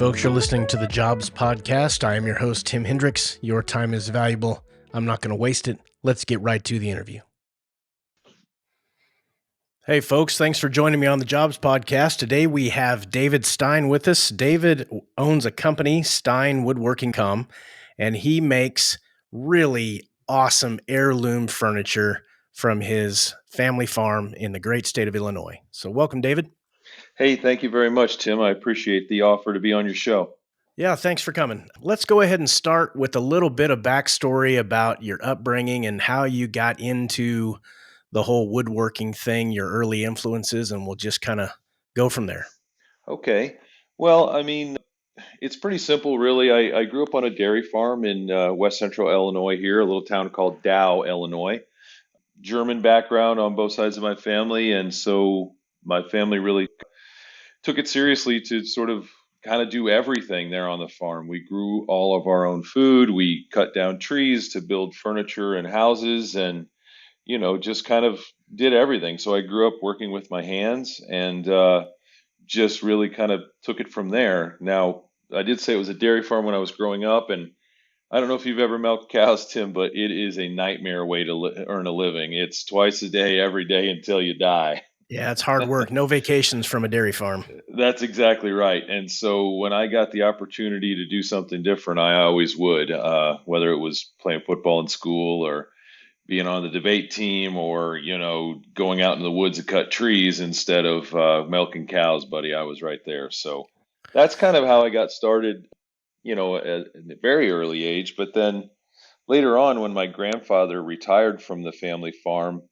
folks. You're listening to the Jobs Podcast. I am your host, Tim Hendricks. Your time is valuable. I'm not going to waste it. Let's get right to the interview. Hey, folks. Thanks for joining me on the Jobs Podcast. Today, we have David Stine with us. David owns a company, Stine Woodworking, and he makes really awesome heirloom furniture from his family farm in the great state of Illinois. So welcome, David. Hey, thank you very much, Tim. I appreciate the offer to be on your show. Yeah, thanks for coming. Let's go ahead and start with a little bit of backstory about your upbringing and how you got into the whole woodworking thing, your early influences, and we'll just kind of go from there. Okay. Well, it's pretty simple, really. I grew up on a dairy farm in west central Illinois here, a little town called Dow, Illinois. German background on both sides of my family, and so my family really took it seriously to sort of kind of do everything there on the farm. We grew all of our own food. We cut down trees to build furniture and houses and, just kind of did everything. So I grew up working with my hands and just really kind of took it from there. Now, I did say it was a dairy farm when I was growing up, and I don't know if you've ever milked cows, Tim, but it is a nightmare way to earn a living. It's twice a day, every day until you die. Yeah, it's hard work. No vacations from a dairy farm. That's exactly right. And so when I got the opportunity to do something different, I always would, whether it was playing football in school or being on the debate team or, going out in the woods to cut trees instead of milking cows, buddy. I was right there. So that's kind of how I got started, at a very early age. But then later on, when my grandfather retired from the family farm,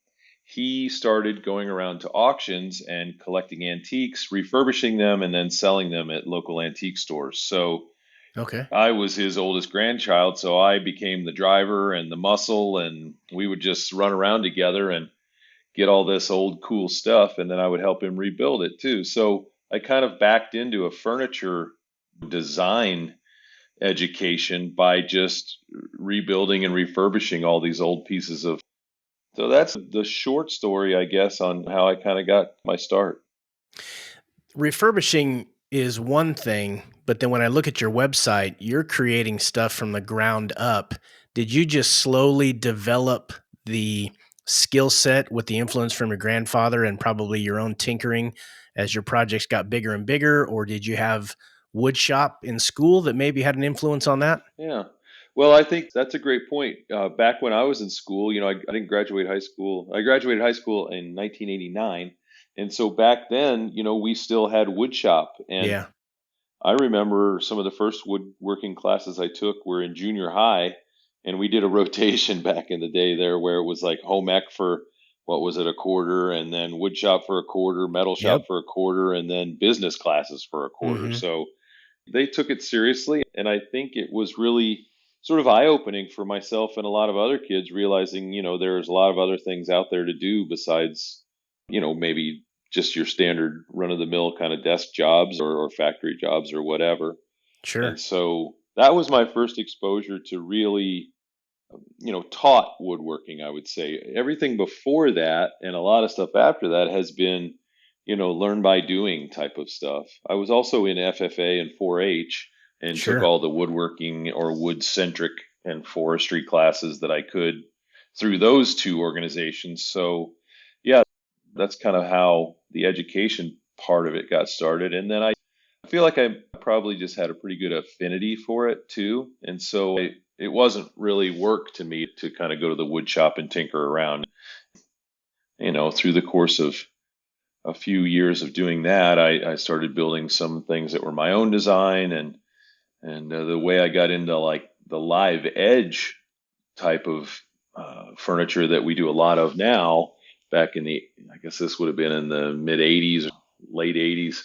he started going around to auctions and collecting antiques, refurbishing them, and then selling them at local antique stores. So Okay. I was his oldest grandchild, so I became the driver and the muscle, and we would just run around together and get all this old cool stuff, and then I would help him rebuild it too. So I kind of backed into a furniture design education by just rebuilding and refurbishing all these old pieces of. So that's the short story, I guess, on how I kind of got my start. Refurbishing is one thing, but then when I look at your website, you're creating stuff from the ground up. Did you just slowly develop the skill set with the influence from your grandfather and probably your own tinkering as your projects got bigger and bigger? Or did you have wood shop in school that maybe had an influence on that? Yeah. Well, I think that's a great point. Back when I was in school, I didn't graduate high school. I graduated high school in 1989. And so back then, we still had wood shop. And Yeah. I remember some of the first woodworking classes I took were in junior high. And we did a rotation back in the day there where it was like home ec for, what was it, a quarter, and then wood shop for a quarter, metal shop Yep. for a quarter, and then business classes for a quarter. Mm-hmm. So they took it seriously. And I think it was really sort of eye-opening for myself and a lot of other kids realizing, there's a lot of other things out there to do besides, maybe just your standard run-of-the-mill kind of desk jobs or factory jobs or whatever. Sure. And so that was my first exposure to really, taught woodworking, I would say. Everything before that and a lot of stuff after that has been, learn by doing type of stuff. I was also in FFA and 4-H and took Sure. all the woodworking or wood-centric and forestry classes that I could through those two organizations. So, yeah, that's kind of how the education part of it got started. And then I feel like I probably just had a pretty good affinity for it too. And so it wasn't really work to me to kind of go to the wood shop and tinker around. Through the course of a few years of doing that, I started building some things that were my own design, and the way I got into like the live edge type of furniture that we do a lot of now, back in I guess this would have been in the mid 80s, late 80s,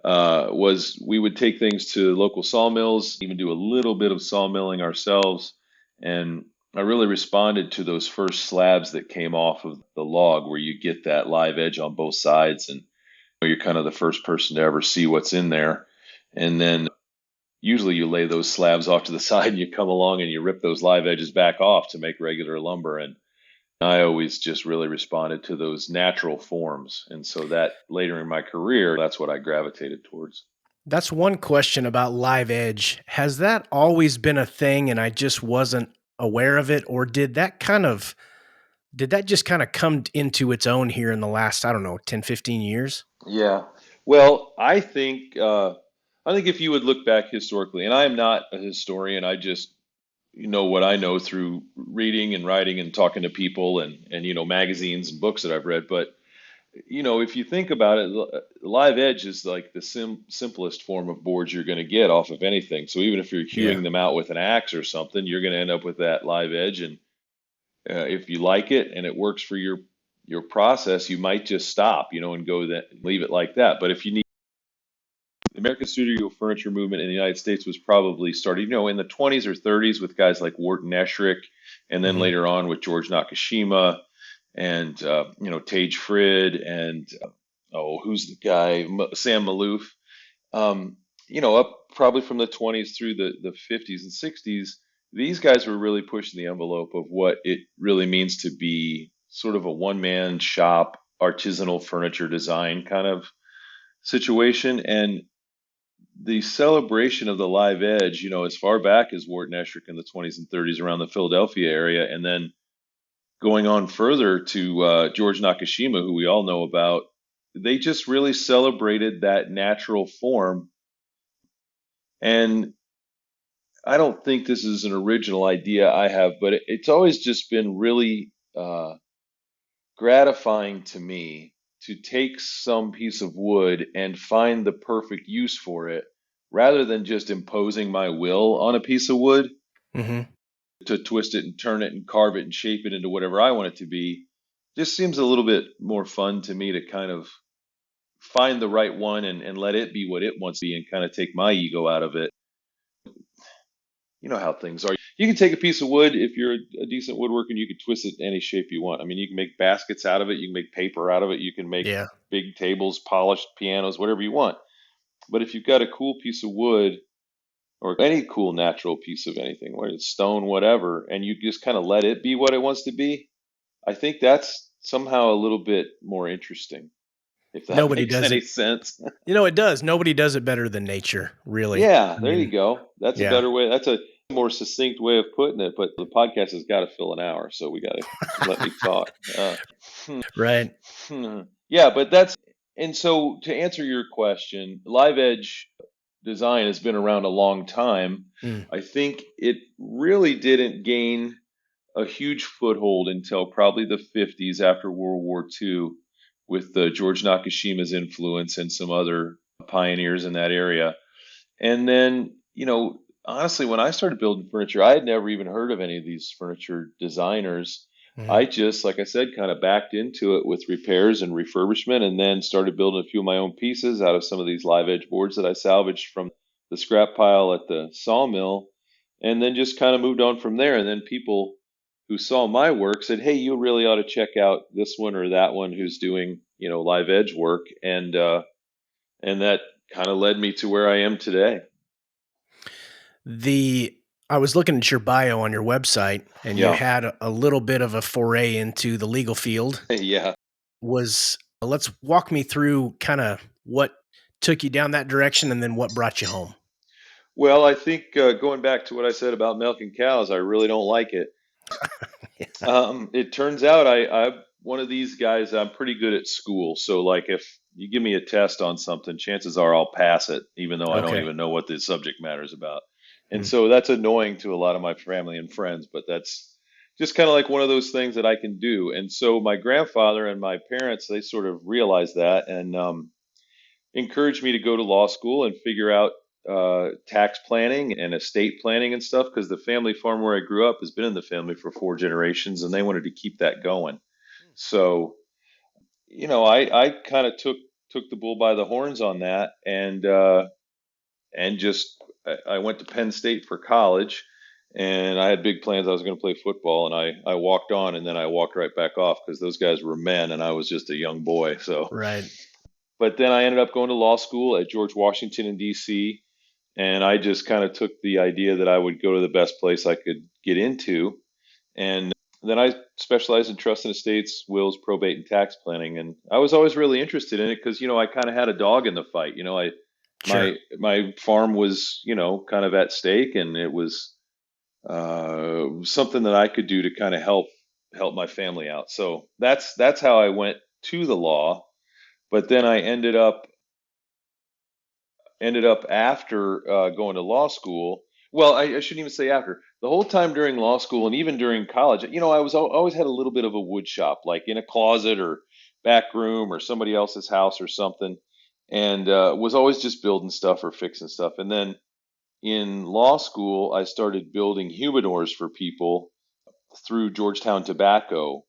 was we would take things to local sawmills, even do a little bit of sawmilling ourselves. And I really responded to those first slabs that came off of the log where you get that live edge on both sides. And you're kind of the first person to ever see what's in there. And then usually you lay those slabs off to the side and you come along and you rip those live edges back off to make regular lumber. And I always just really responded to those natural forms. And so that later in my career, that's what I gravitated towards. That's one question about live edge. Has that always been a thing and I just wasn't aware of it, or did that just kind of come into its own here in the last, I don't know, 10, 15 years? Yeah. Well, I think if you would look back historically, and I am not a historian, I just know what I know through reading and writing and talking to people and magazines and books that I've read. But if you think about it, live edge is like the simplest form of boards you're going to get off of anything. So even if you're Yeah. hewing them out with an axe or something, you're going to end up with that live edge. And if you like it and it works for your process, you might just stop, and go that leave it like that. But if you need the American studio furniture movement in the United States was probably started, in the 20s or 30s with guys like Wharton Esherick, and then Hmm. later on with George Nakashima and Tage Frid and who's the guy, Sam Malouf. Up probably from the 20s through the 50s and 60s, these guys were really pushing the envelope of what it really means to be sort of a one-man shop, artisanal furniture design kind of situation. And the celebration of the live edge, as far back as Wharton Esherick in the 20s and 30s around the Philadelphia area, and then going on further to George Nakashima, who we all know about, they just really celebrated that natural form. And I don't think this is an original idea I have, but it's always just been really gratifying to me to take some piece of wood and find the perfect use for it rather than just imposing my will on a piece of wood Hmm. to twist it and turn it and carve it and shape it into whatever I want it to be. Just seems a little bit more fun to me to kind of find the right one and let it be what it wants to be and kind of take my ego out of it. You know how things are. You can take a piece of wood if you're a decent woodworker and you can twist it any shape you want. I mean, you can make baskets out of it, you can make paper out of it, you can make Yeah. big tables, polished pianos, whatever you want. But if you've got a cool piece of wood or any cool natural piece of anything, whether it's stone, whatever, and you just kind of let it be what it wants to be, I think that's somehow a little bit more interesting, if that Nobody makes does any it. sense. It does. Nobody does it better than nature, really. Yeah, I there you mean, go. That's a yeah. better way. That's a more succinct way of putting it. But the podcast has got to fill an hour, so we got to let me talk. Right. Yeah, but and so to answer your question, live edge design has been around a long time. Mm. I think it really didn't gain a huge foothold until probably the 50s after World War II with George Nakashima's influence and some other pioneers in that area. And then, honestly, when I started building furniture, I had never even heard of any of these furniture designers. Mhm. I just, like I said, kind of backed into it with repairs and refurbishment and then started building a few of my own pieces out of some of these live edge boards that I salvaged from the scrap pile at the sawmill. And then just kind of moved on from there. And then people who saw my work said, "Hey, you really ought to check out this one or that one who's doing, live edge work." And that kind of led me to where I am today. The I was looking at your bio on your website, and you Yeah. had a little bit of a foray into the legal field. Yeah. Let's walk me through kind of what took you down that direction, and then what brought you home. Well, I think going back to what I said about milking cows, I really don't like it. It turns out I'm one of these guys. I'm pretty good at school, so like if you give me a test on something, chances are I'll pass it, even though I don't Okay. even know what the subject matter is about. And Mm. so that's annoying to a lot of my family and friends, but that's just kind of like one of those things that I can do. And so my grandfather and my parents, they sort of realized that and encouraged me to go to law school and figure out tax planning and estate planning and stuff because the family farm where I grew up has been in the family for 4 generations and they wanted to keep that going. So, I kind of took the bull by the horns on that and just I went to Penn State for college and I had big plans. I was going to play football and I walked on and then I walked right back off because those guys were men and I was just a young boy. So, Right. but then I ended up going to law school at George Washington in DC. And I just kind of took the idea that I would go to the best place I could get into. And then I specialized in trust and estates, wills, probate, and tax planning. And I was always really interested in it because, I kind of had a dog in the fight. Sure. My farm was, kind of at stake, and it was something that I could do to kind of help my family out. So that's how I went to the law. But then I ended up after going to law school. Well, I shouldn't even say after. The whole time during law school and even during college, I always had a little bit of a wood shop, like in a closet or back room or somebody else's house or something, and was always just building stuff or fixing stuff. And then in law school, I started building humidors for people through Georgetown Tobacco,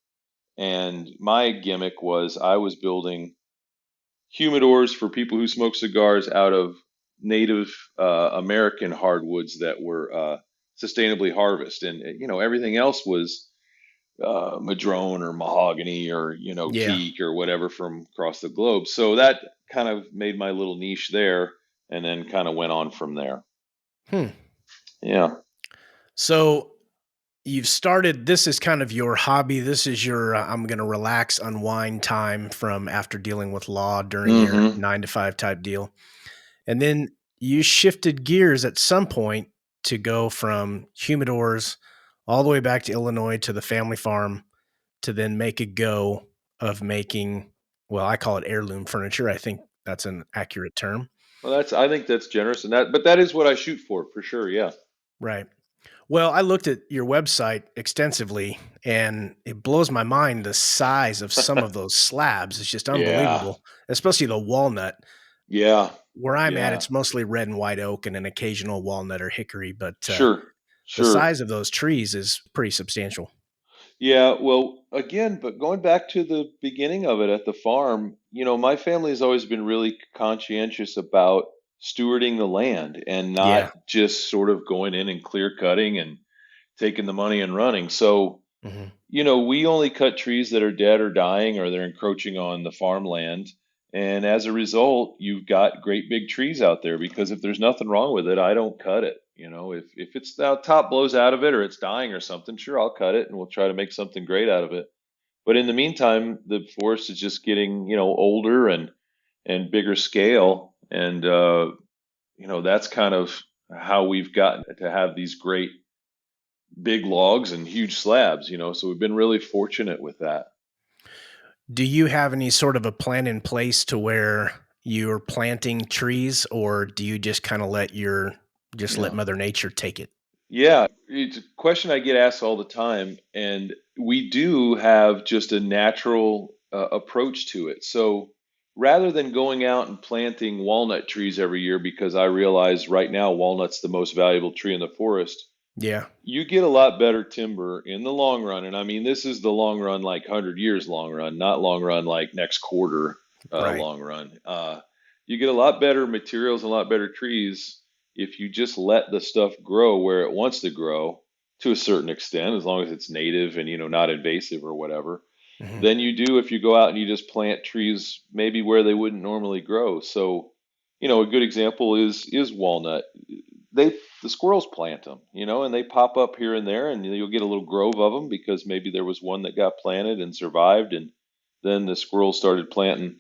and my gimmick was I was building humidors for people who smoke cigars out of Native American hardwoods that were sustainably harvested. And everything else was madrone or mahogany or Yeah. teak or whatever from across the globe. So that kind of made my little niche there, and then kind of went on from there. Hmm. Yeah. So you've started, this is kind of your hobby. This is your, I'm going to relax, unwind time from after dealing with law during your Hmm. 9 to 5 type deal. And then you shifted gears at some point to go from humidors all the way back to Illinois to the family farm to then make a go of making, well, I call it heirloom furniture. I think that's an accurate term. Well, I think that's generous, but that is what I shoot for sure. Yeah. Right. Well, I looked at your website extensively and it blows my mind the size of some of those slabs. It's just Yeah. unbelievable, especially the walnut. Yeah. Where I'm at, Yeah. it's mostly red and white oak and an occasional walnut or hickory, but Sure. the Sure. size of those trees is pretty substantial. Yeah, well, again, but going back to the beginning of it at the farm, my family has always been really conscientious about stewarding the land and Yeah. not just sort of going in and clear cutting and taking the money and running. So, Hmm. we only cut trees that are dead or dying or they're encroaching on the farmland. And as a result, you've got great big trees out there because if there's nothing wrong with it, I don't cut it. If it's the top blows out of it or it's dying or something, sure, I'll cut it and we'll try to make something great out of it. But in the meantime, the forest is just getting, older and bigger scale. And, that's kind of how we've gotten to have these great big logs and huge slabs, so we've been really fortunate with that. Do you have any sort of a plan in place to where you're planting trees, or do you just kind of let Yeah. Mother Nature take it? Yeah, it's a question I get asked all the time, and we do have just a natural approach to it. So rather than going out and planting walnut trees every year, because I realize right now walnut's the most valuable tree in the forest, Yeah. you get a lot better timber in the long run. And I mean, this is the long run, like 100 years long run, not long run like next quarter Right. long run. You get a lot better materials and a lot better trees if you just let the stuff grow where it wants to grow to a certain extent, as long as it's native and not invasive or whatever, Hmm. than you do if you go out and you just plant trees maybe where they wouldn't normally grow. So, a good example is walnut. The squirrels plant them, and they pop up here and there, and you'll get a little grove of them because maybe there was one that got planted and survived, and then the squirrels started planting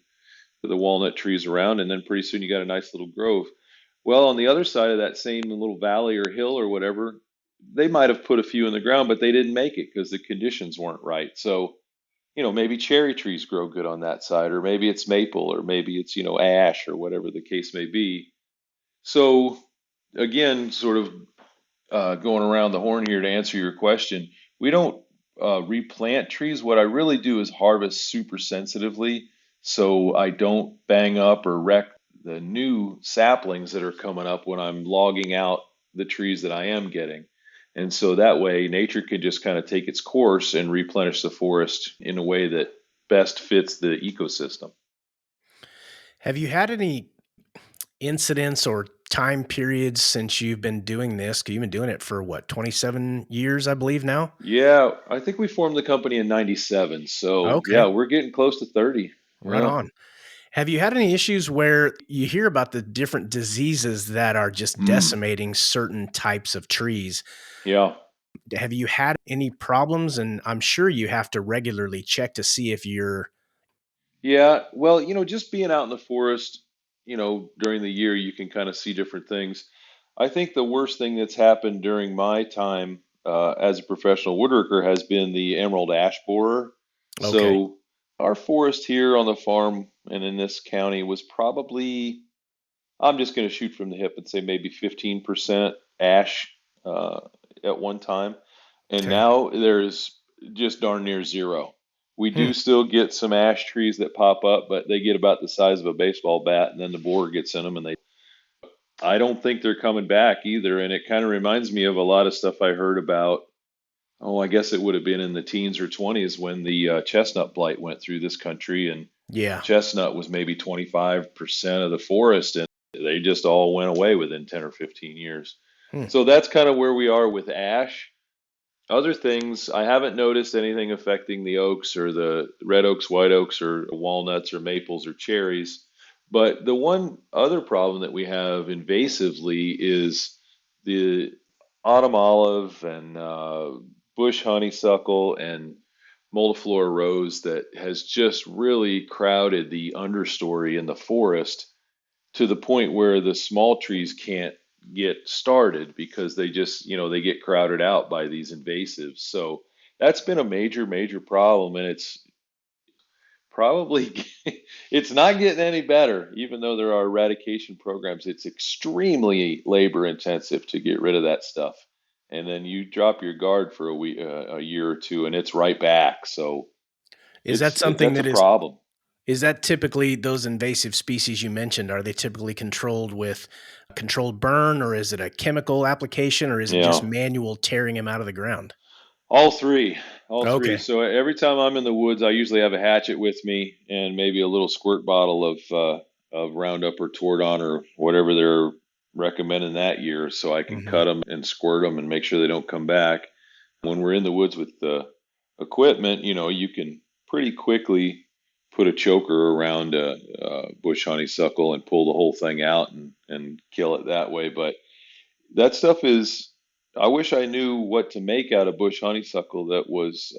the walnut trees around, and then pretty soon you got a nice little grove. Well, on the other side of that same little valley or hill or whatever, they might have put a few in the ground, but they didn't make it because the conditions weren't right. So, maybe cherry trees grow good on that side, or maybe it's maple, or maybe it's, ash, or whatever the case may be. So, again, sort of going around the horn here to answer your question, we don't replant trees. What I really do is harvest super sensitively so I don't bang up or wreck the new saplings that are coming up when I'm logging out the trees that I am getting. And so that way, nature can just kind of take its course and replenish the forest in a way that best fits the ecosystem. Have you had any incidents or time periods since you've been doing this? 'Cause you've been doing it for what, 27 years, I believe now? Yeah, I think we formed the company in '97. So, Okay. yeah, we're getting close to 30. Right Yeah. on. Have you had any issues where you hear about the different diseases that are just Mm, decimating certain types of trees? yeah. Have you had any problems? And I'm sure you have to regularly check to see if you're Yeah. Well, just being out in the forest, during the year you can kind of see different things. I think the worst thing that's happened during my time as a professional woodworker has been the emerald ash borer. Okay. So our forest here on the farm and in this county was probably, I'm just going to shoot from the hip and say maybe 15% ash uh, at one time. And Okay. now there's just darn near zero. We Hmm. do still get some ash trees that pop up, but they get about the size of a baseball bat, and then the borer gets in them, and I don't think they're coming back either. And it kind of reminds me of a lot of stuff I heard about. Oh, I guess it would have been in the teens or 20s when the chestnut blight went through this country, and Yeah. chestnut was maybe 25% of the forest, and they just all went away within 10 or 15 years. Hmm. So that's kind of where we are with ash. Other things, I haven't noticed anything affecting the oaks or the red oaks, white oaks, or walnuts or maples or cherries. But the one other problem that we have invasively is the autumn olive and bush honeysuckle and multiflora rose that has just really crowded the understory in the forest to the point where the small trees can't get started because they just, they get crowded out by these invasives. So that's been a major, major problem, and it's probably it's not getting any better. Even though there are eradication programs, it's extremely labor intensive to get rid of that stuff. And then you drop your guard for a year or two, and it's right back. So Is that something that's a that is problem. is that typically those invasive species you mentioned, are they typically controlled with controlled burn, or is it a chemical application, or is it just Yeah. manual tearing them out of the ground? All three, all three. Okay. So every time I'm in the woods, I usually have a hatchet with me and maybe a little squirt bottle of Roundup or Tordon or whatever they're recommending that year, so I can Mhm. cut them and squirt them and make sure they don't come back. When we're in the woods with the equipment, you can pretty quickly put a choker around a bush honeysuckle and pull the whole thing out and kill it that way. But that stuff is, I wish I knew what to make out of bush honeysuckle that was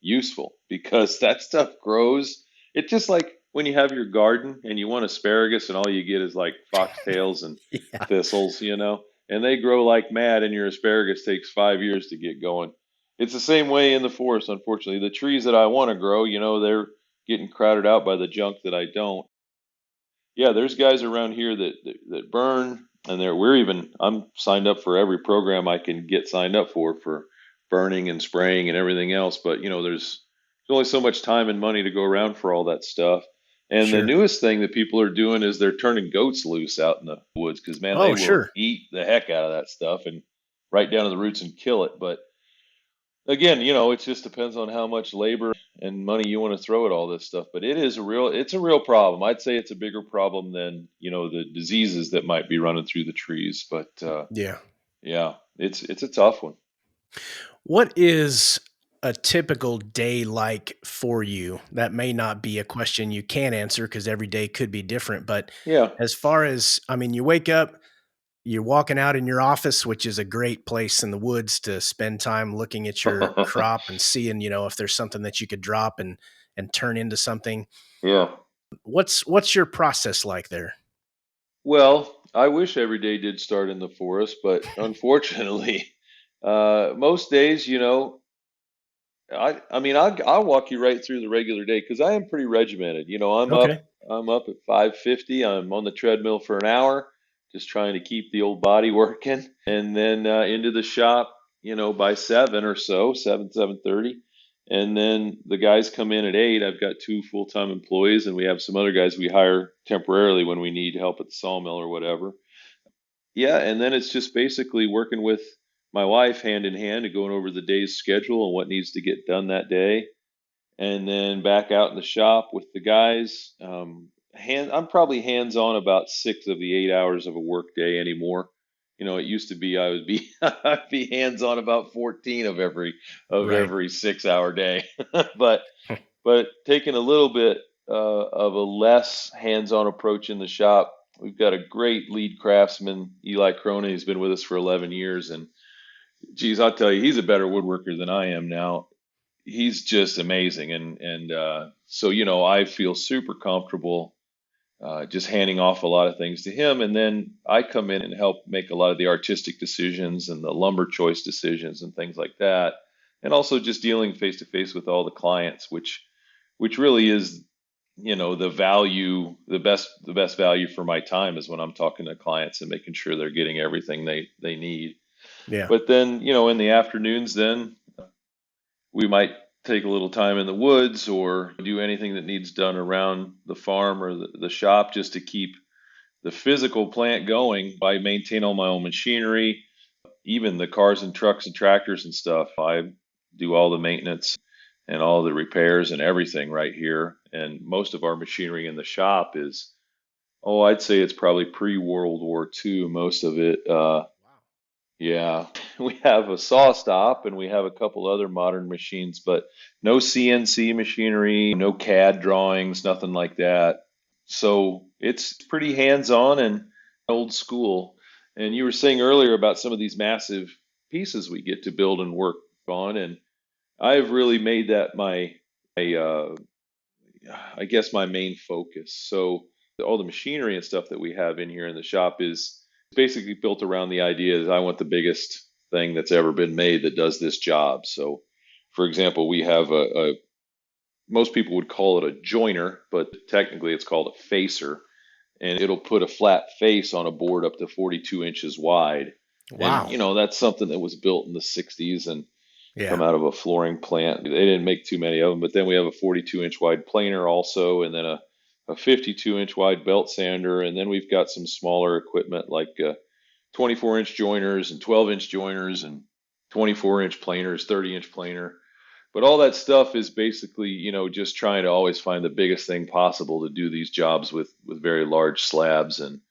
useful, because that stuff grows. It's just like when you have your garden and you want asparagus and all you get is like foxtails and Yeah. thistles, and they grow like mad, and your asparagus takes 5 years to get going. It's the same way in the forest, unfortunately. The trees that I want to grow, they're getting crowded out by the junk that I don't. Yeah, there's guys around here that burn, and I'm signed up for every program I can get signed up for burning and spraying and everything else. But there's only so much time and money to go around for all that stuff. And the Sure. newest thing that people are doing is they're turning goats loose out in the woods, because man, they Oh, will sure. eat the heck out of that stuff and right down to the roots and kill it. But again, it just depends on how much labor and money you want to throw at all this stuff. But it's a real problem. I'd say it's a bigger problem than, the diseases that might be running through the trees. But Yeah. yeah, it's a tough one. What is a typical day like for you? That may not be a question you can answer because every day could be different. But Yeah. as far as, I mean, you wake up, you're walking out in your office, which is a great place in the woods to spend time looking at your crop and seeing, if there's something that you could drop and turn into something. Yeah. What's your process like there? Well, I wish every day did start in the forest, but unfortunately, most days, I mean, I'll walk you right through the regular day because I am pretty regimented. Okay. I'm up at 5:50. I'm on the treadmill for an hour, just trying to keep the old body working, and then into the shop, by 7 or so, 7:30, and then the guys come in at 8. I've got two full-time employees, and we have some other guys we hire temporarily when we need help at the sawmill or whatever. Yeah, and then it's just basically working with my wife hand in hand and going over the day's schedule and what needs to get done that day, and then back out in the shop with the guys. I'm probably hands on about 6 of the 8 hours of a work day anymore. It used to be I would be I'd be hands on about 14 Right. of every 6 hour day, but taking a little bit of a less hands-on approach in the shop. We've got a great lead craftsman, Eli Cronin. He's been with us for 11 years, and geez, I'll tell you, he's a better woodworker than I am now. He's just amazing, and so I feel super comfortable just handing off a lot of things to him. And then I come in and help make a lot of the artistic decisions and the lumber choice decisions and things like that. And also just dealing face to face with all the clients, which really is, the value, the best value for my time is when I'm talking to clients and making sure they're getting everything they need. Yeah. But then, in the afternoons, then we might take a little time in the woods or do anything that needs done around the farm or the shop just to keep the physical plant going. I maintain all my own machinery, even the cars and trucks and tractors and stuff. I do all the maintenance and all the repairs and everything right here. And most of our machinery in the shop is, oh, I'd say it's probably pre-World War II, most of it. Yeah, we have a saw stop and we have a couple other modern machines, but no CNC machinery, no CAD drawings, nothing like that. So it's pretty hands-on and old school. And you were saying earlier about some of these massive pieces we get to build and work on, and I've really made that my I guess my main focus. So all the machinery and stuff that we have in here in the shop is basically built around the idea that I want the biggest thing that's ever been made that does this job. So, for example, we have most people would call it a joiner, but technically it's called a facer, and it'll put a flat face on a board up to 42 inches wide. And, Wow. that's something that was built in the 60s and Yeah. come out of a flooring plant. They didn't make too many of them, but then we have a 42-inch wide planer also, and then a 52-inch wide belt sander, and then we've got some smaller equipment like 24-inch joiners and 12-inch joiners and 24-inch planers, 30-inch planer. But all that stuff is basically, just trying to always find the biggest thing possible to do these jobs with very large slabs and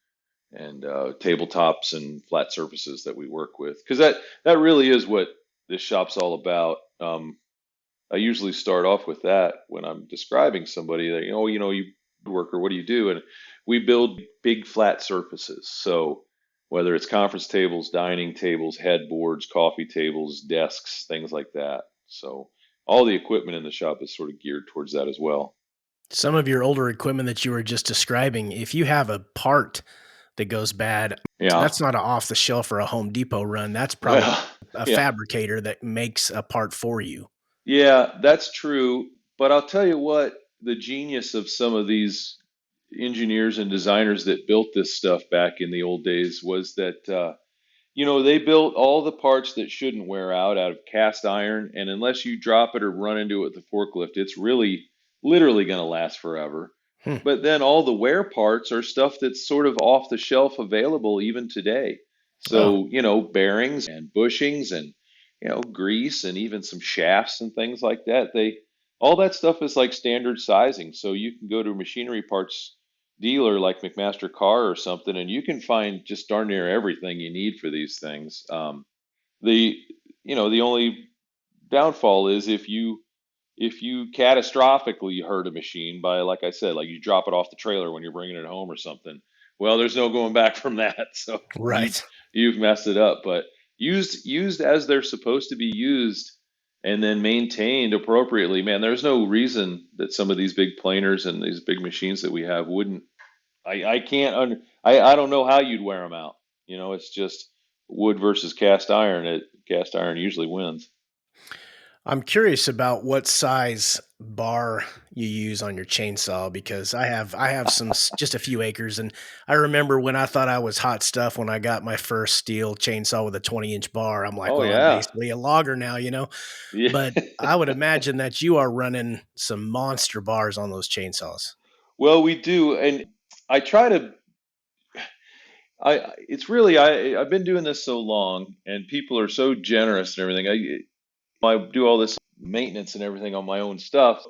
tabletops and flat surfaces that we work with, because that really is what this shop's all about. I usually start off with that when I'm describing somebody that, you woodworker, what do you do? And we build big flat surfaces. So whether it's conference tables, dining tables, headboards, coffee tables, desks, things like that. So all the equipment in the shop is sort of geared towards that as well. Some of your older equipment that you were just describing, if you have a part that goes bad, Yeah. that's not a off the shelf or a Home Depot run. That's probably Well, a yeah. fabricator that makes a part for you. Yeah, that's true. But I'll tell you what, the genius of some of these engineers and designers that built this stuff back in the old days was that, they built all the parts that shouldn't wear out of cast iron. And unless you drop it or run into it with the forklift, it's really literally going to last forever. Hmm. But then all the wear parts are stuff that's sort of off the shelf available even today. Oh, So, bearings and bushings and, grease and even some shafts and things like that. All that stuff is like standard sizing. So you can go to a machinery parts dealer like McMaster Car or something, and you can find just darn near everything you need for these things. The the only downfall is if you catastrophically hurt a machine by, like I said, like you drop it off the trailer when you're bringing it home or something. Well, there's no going back from that. So you've right. you've messed it up. But used as they're supposed to be used and then maintained appropriately, man, there's no reason that some of these big planers and these big machines that we have wouldn't. I can't I don't know how you'd wear them out. It's just wood versus cast iron. Cast iron usually wins. I'm curious about what size bar you use on your chainsaw because I have just a few acres, and I remember when I thought I was hot stuff when I got my first steel chainsaw with a 20-inch bar. I'm like, Oh well, I'm yeah. basically a logger now. Yeah. But I would imagine that you are running some monster bars on those chainsaws. Well, we do, and I try to. It's really I've been doing this so long, and people are so generous and everything. I do all this maintenance and everything on my own stuff.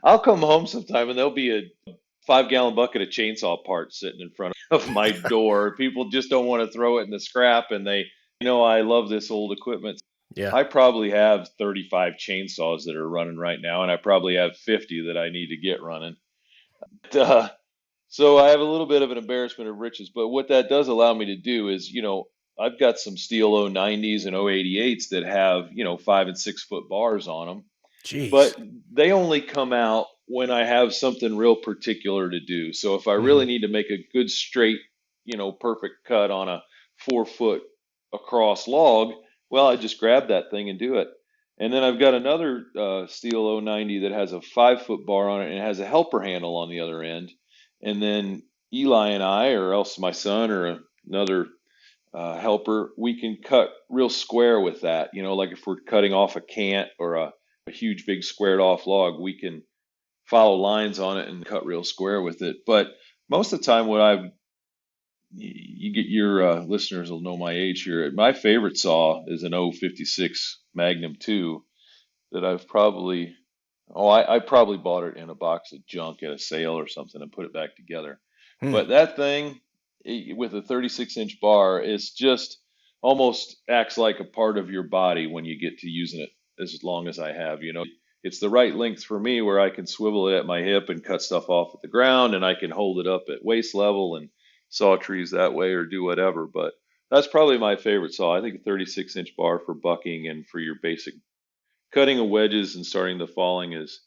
I'll come home sometime, and there'll be a 5-gallon bucket of chainsaw parts sitting in front of my door. People just don't want to throw it in the scrap, and I love this old equipment. Yeah. I probably have 35 chainsaws that are running right now, and I probably have 50 that I need to get running. Uh, so I have a little bit of an embarrassment of riches, but what that does allow me to do is, I've got some steel 090s and 088s that have, 5 and 6 foot bars on them, but Jeez. they only come out when I have something real particular to do. So if I really Hmm. need to make a good straight, perfect cut on a 4 foot across log, well, I just grab that thing and do it. And then I've got another steel 090 that has a 5 foot bar on it and it has a helper handle on the other end. And then Eli and I, or else my son or another helper, we can cut real square with that. Like if we're cutting off a cant or a huge big squared off log, we can follow lines on it and cut real square with it. But most of the time, you get your listeners will know my age here. My favorite saw is an 056 Magnum 2 that I probably bought it in a box of junk at a sale or something and put it back together. Hmm. But that thing with a 36-inch bar is just almost acts like a part of your body when you get to using it as long as I have. It's the right length for me where I can swivel it at my hip and cut stuff off at the ground, and I can hold it up at waist level and saw trees that way or do whatever. But that's probably my favorite saw. I think a 36-inch bar for bucking and for your basic cutting of wedges and starting the falling is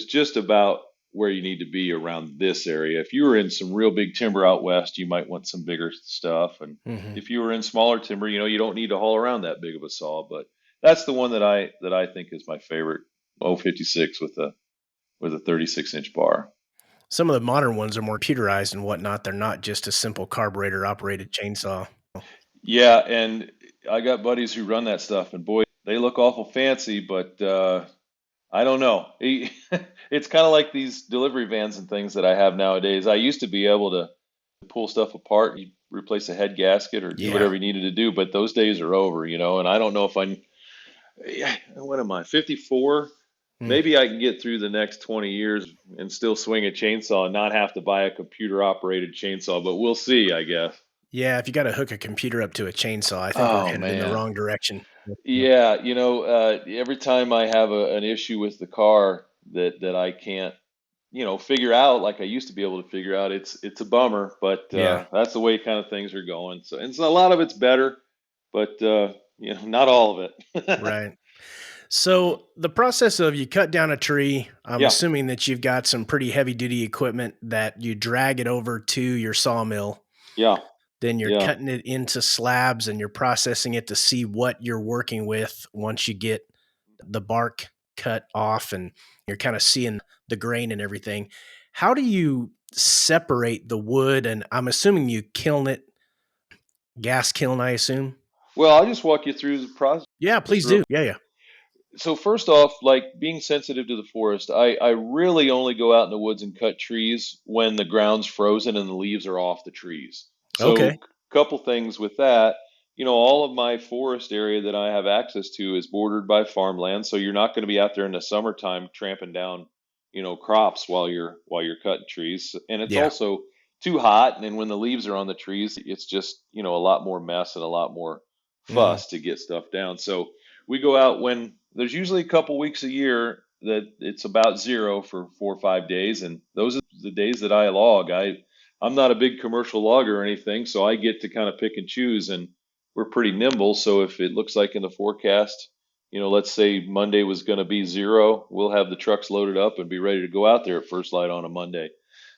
just about where you need to be around this area. If you were in some real big timber out west, you might want some bigger stuff. And Hmm. if you were in smaller timber, you don't need to haul around that big of a saw. But that's the one that I think is my favorite. 056 with a 36-inch bar. Some of the modern ones are more computerized and whatnot. They're not just a simple carburetor operated chainsaw. Yeah, and I got buddies who run that stuff, and boy, they look awful fancy, but I don't know. It's kind of like these delivery vans and things that I have nowadays. I used to be able to pull stuff apart, you replace a head gasket or do Yeah. whatever you needed to do, but those days are over, and I don't know if yeah, what am I, 54? Hmm. Maybe I can get through the next 20 years and still swing a chainsaw and not have to buy a computer operated chainsaw, but we'll see, I guess. Yeah. If you got to hook a computer up to a chainsaw, I think we're Oh headed in the man. wrong direction. Yeah, every time I have an issue with the car that I can't, figure out like I used to be able to figure out, it's a bummer, but Yeah. that's the way kind of things are going. So a lot of it's better, but not all of it. Right. So the process of you cut down a tree, I'm Yeah, assuming that you've got some pretty heavy duty equipment that you drag it over to your sawmill. yeah, Then you're yeah. cutting it into slabs and you're processing it to see what you're working with once you get the bark cut off and you're kind of seeing the grain and everything. How do you separate the wood? And I'm assuming you kiln it, gas kiln, I assume. Well, I'll just walk you through the process Yeah, please real do. Yeah, yeah. So first off, like being sensitive to the forest, I really only go out in the woods and cut trees when the ground's frozen and the leaves are off the trees. So Okay. couple things with that. All of my forest area that I have access to is bordered by farmland, so you're not going to be out there in the summertime tramping down, crops while you're cutting trees. And it's Yeah. also too hot, and then when the leaves are on the trees, it's just, a lot more mess and a lot more Hmm. fuss to get stuff down. So we go out when there's usually a couple weeks a year that it's about zero for 4 or 5 days, and those are the days that I log. I'm not a big commercial logger or anything, so I get to kind of pick and choose, and we're pretty nimble. So if it looks like in the forecast, let's say Monday was going to be zero, we'll have the trucks loaded up and be ready to go out there at first light on a Monday. Hmm.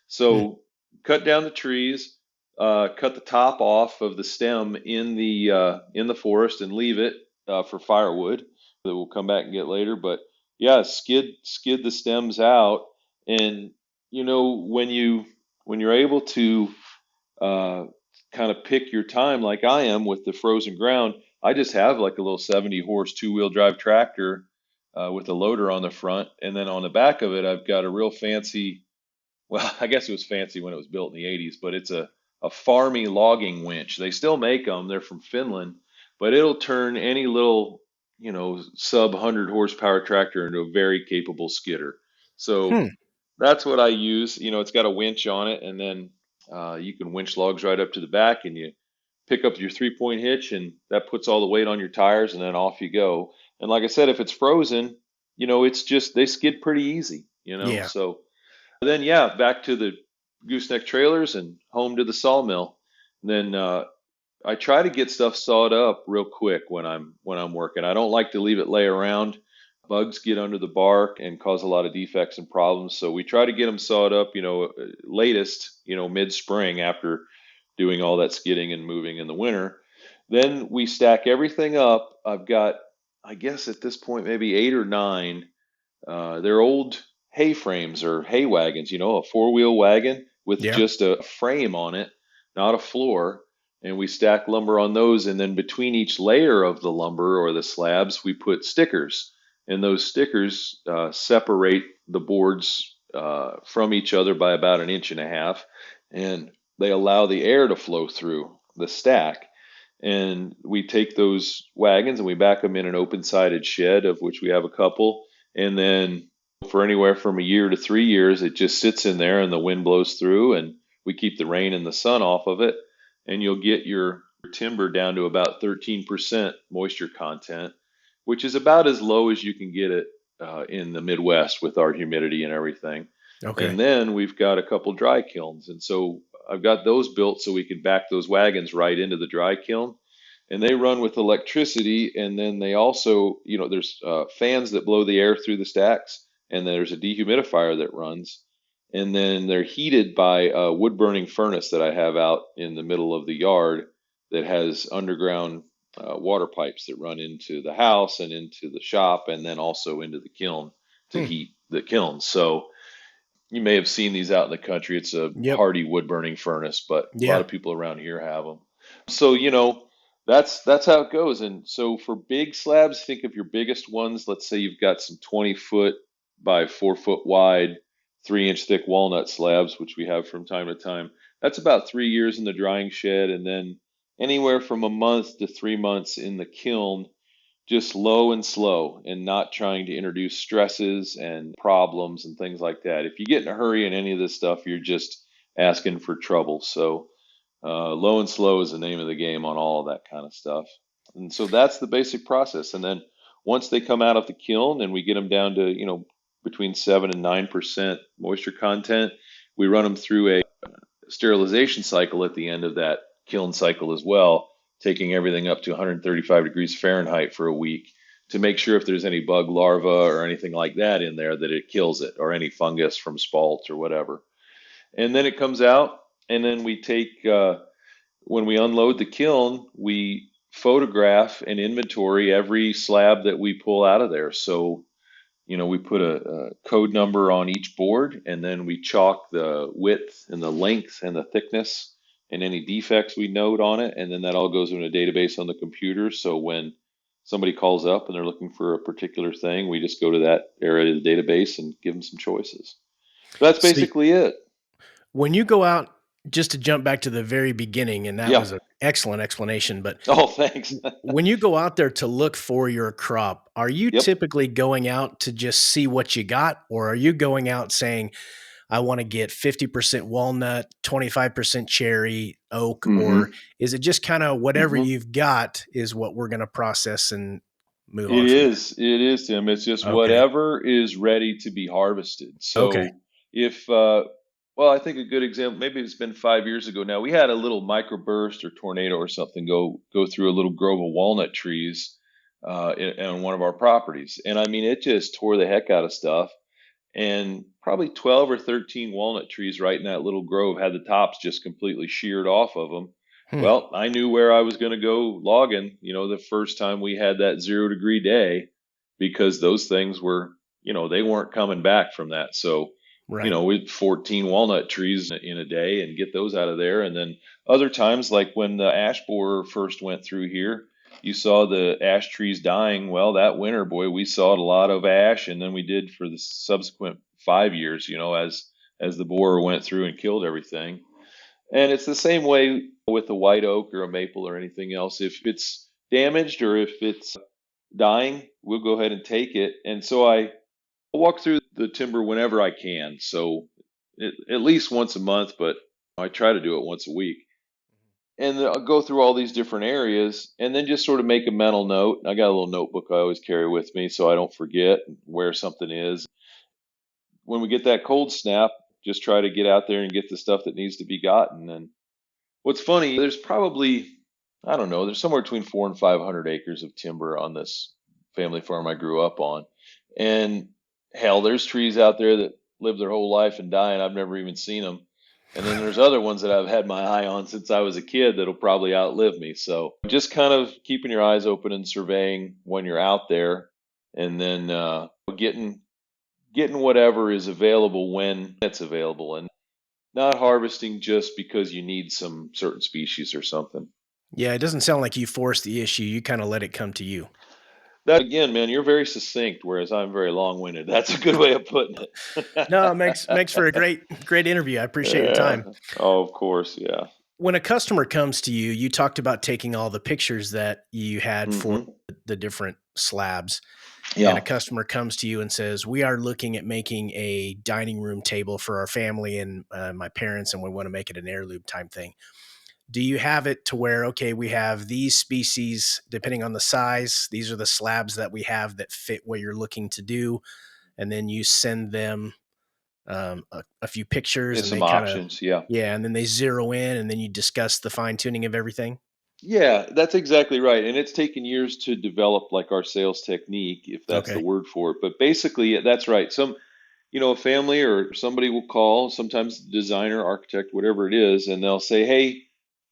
So cut down the trees, cut the top off of the stem in the forest and leave it for firewood that we'll come back and get later. But yeah, skid the stems out, and when you're able to uh, kind of pick your time like I am with the frozen ground, I just have like a little 70 horse 2-wheel drive tractor with a loader on the front, and then on the back of it, I've got a real fancy. Well, I guess it was fancy when it was built in the 80s, but it's a farmy logging winch. They still make them. They're from Finland, but it'll turn any little, sub 100 horsepower tractor into a very capable skidder. So Hmm. that's what I use. It's got a winch on it, and then you can winch logs right up to the back, and you pick up your 3-point hitch, and that puts all the weight on your tires, and then off you go. And like I said, if it's frozen, it's just they skid pretty easy. Yeah. So then, yeah, back to the gooseneck trailers and home to the sawmill. Then I try to get stuff sawed up real quick when I'm working. I don't like to leave it lay around. Bugs get under the bark and cause a lot of defects and problems. So we try to get them sawed up, latest, mid-spring after doing all that skidding and moving in the winter. Then we stack everything up. I've got, I guess at this point, maybe 8 or 9. They're old hay frames or hay wagons, a four-wheel wagon with Yeah. just a frame on it, not a floor. And we stack lumber on those. And then between each layer of the lumber or the slabs, we put stickers. And those stickers separate the boards from each other by about an inch and a half. And they allow the air to flow through the stack. And we take those wagons and we back them in an open-sided shed, of which we have a couple. And then for anywhere from a year to 3 years, it just sits in there and the wind blows through and we keep the rain and the sun off of it. And you'll get your timber down to about 13% moisture content, which is about as low as you can get it in the Midwest with our humidity and everything. Okay. And then we've got a couple dry kilns. And so I've got those built so we can back those wagons right into the dry kiln. And they run with electricity. And then they also, there's fans that blow the air through the stacks. And there's a dehumidifier that runs. And then they're heated by a wood burning furnace that I have out in the middle of the yard that has underground water pipes that run into the house and into the shop and then also into the kiln to Hmm. heat the kiln. So you may have seen these out in the country. It's a Yep. hardy wood burning furnace, but a lot Yeah. of people around here have them. So, that's how it goes. And so for big slabs, think of your biggest ones. Let's say you've got some 20 foot by 4 foot wide, 3 inch thick walnut slabs, which we have from time to time. That's about 3 years in the drying shed, and then anywhere from a month to 3 months in the kiln, just low and slow and not trying to introduce stresses and problems and things like that. If you get in a hurry in any of this stuff, you're just asking for trouble. So, low and slow is the name of the game on all of that kind of stuff. And so that's the basic process. And then once they come out of the kiln and we get them down to, between 7 and 9% moisture content, we run them through a sterilization cycle at the end of that kiln cycle as well, taking everything up to 135 degrees Fahrenheit for a week to make sure if there's any bug larva or anything like that in there that it kills it, or any fungus from spalts or whatever. And then it comes out, and then we take, when we unload the kiln, we photograph and inventory every slab that we pull out of there. So we put a code number on each board, and then we chalk the width and the length and the thickness and any defects we note on it. And then that all goes in a database on the computer. So when somebody calls up and they're looking for a particular thing, we just go to that area of the database and give them some choices. So that's See, basically it. when you go out, just to jump back to the very beginning, and that Yeah. was an excellent explanation, but Oh, thanks. when you go out there to look for your crop, are you Yep. typically going out to just see what you got, or are you going out saying, I want to get 50% walnut, 25% cherry, oak, or Mm-hmm. is it just kind of whatever Mm-hmm. you've got is what we're going to process and move It on from is. It is, Tim. It's just there? Okay. whatever is ready to be harvested. Okay. So if, well, I think a good example, maybe it's been 5 years ago now, we had a little microburst or tornado or something go through a little grove of walnut trees on one of our properties. And I mean, it just tore the heck out of stuff. And probably 12 or 13 walnut trees right in that little grove had the tops just completely sheared off of them. Hmm. Well, I knew where I was going to go logging, the first time we had that 0 degree day, because those things were, they weren't coming back from that. So, Right. we had 14 walnut trees in a day and get those out of there. And then other times, like when the ash borer first went through here, you saw the ash trees dying. Well, that winter, boy, we saw a lot of ash, and then we did for the subsequent 5 years, as the borer went through and killed everything. And it's the same way with a white oak or a maple or anything else. If it's damaged or if it's dying, we'll go ahead and take it. And so I walk through the timber whenever I can. So at least once a month, but I try to do it once a week. And then I'll go through all these different areas and then just sort of make a mental note. I got a little notebook I always carry with me so I don't forget where something is. When we get that cold snap, just try to get out there and get the stuff that needs to be gotten. And what's funny, there's probably, I don't know, there's somewhere between 400 and 500 acres of timber on this family farm I grew up on. And hell, there's trees out there that live their whole life and die, and I've never even seen them. And then there's other ones that I've had my eye on since I was a kid that'll probably outlive me. So just kind of keeping your eyes open and surveying when you're out there, and then getting whatever is available when it's available, and not harvesting just because you need some certain species or something. Yeah, it doesn't sound like you forced the issue. You kind of let it come to you. That again, man, you're very succinct, whereas I'm very long-winded. That's a good way of putting it. No, it makes for a great interview. I appreciate your Yeah. time. Oh, of course. Yeah. When a customer comes to you, you talked about taking all the pictures that you had for Hmm. the different slabs, and a Yeah. customer comes to you and says, "We are looking at making a dining room table for our family and my parents, and we want to make it an heirloom type thing." Do you have it to where, okay, we have these species, depending on the size, these are the slabs that we have that fit what you're looking to do, and then you send them a few pictures, There's and they some kind of, options. Yeah. yeah, and then they zero in, and then you discuss the fine tuning of everything. Yeah, that's exactly right. And it's taken years to develop like our sales technique, if that's the Okay. word for it. But basically, that's right. A family or somebody will call, sometimes designer, architect, whatever it is, and they'll say, "Hey,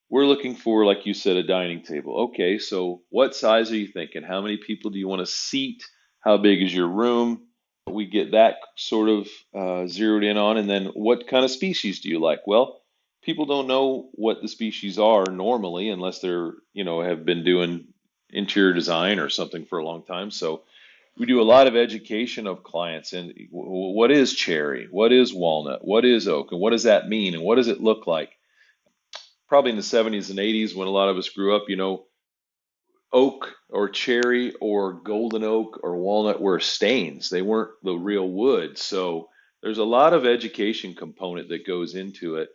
we're looking for, like you said, a dining table." Okay, so what size are you thinking? How many people do you want to seat? How big is your room? We get that sort of zeroed in on. And then what kind of species do you like? Well, people don't know what the species are normally unless have been doing interior design or something for a long time. So we do a lot of education of clients and what is cherry? What is walnut? What is oak? And what does that mean? And what does it look like? Probably in the 70s and 80s when a lot of us grew up, oak or cherry or golden oak or walnut were stains. They weren't the real wood. So there's a lot of education component that goes into it.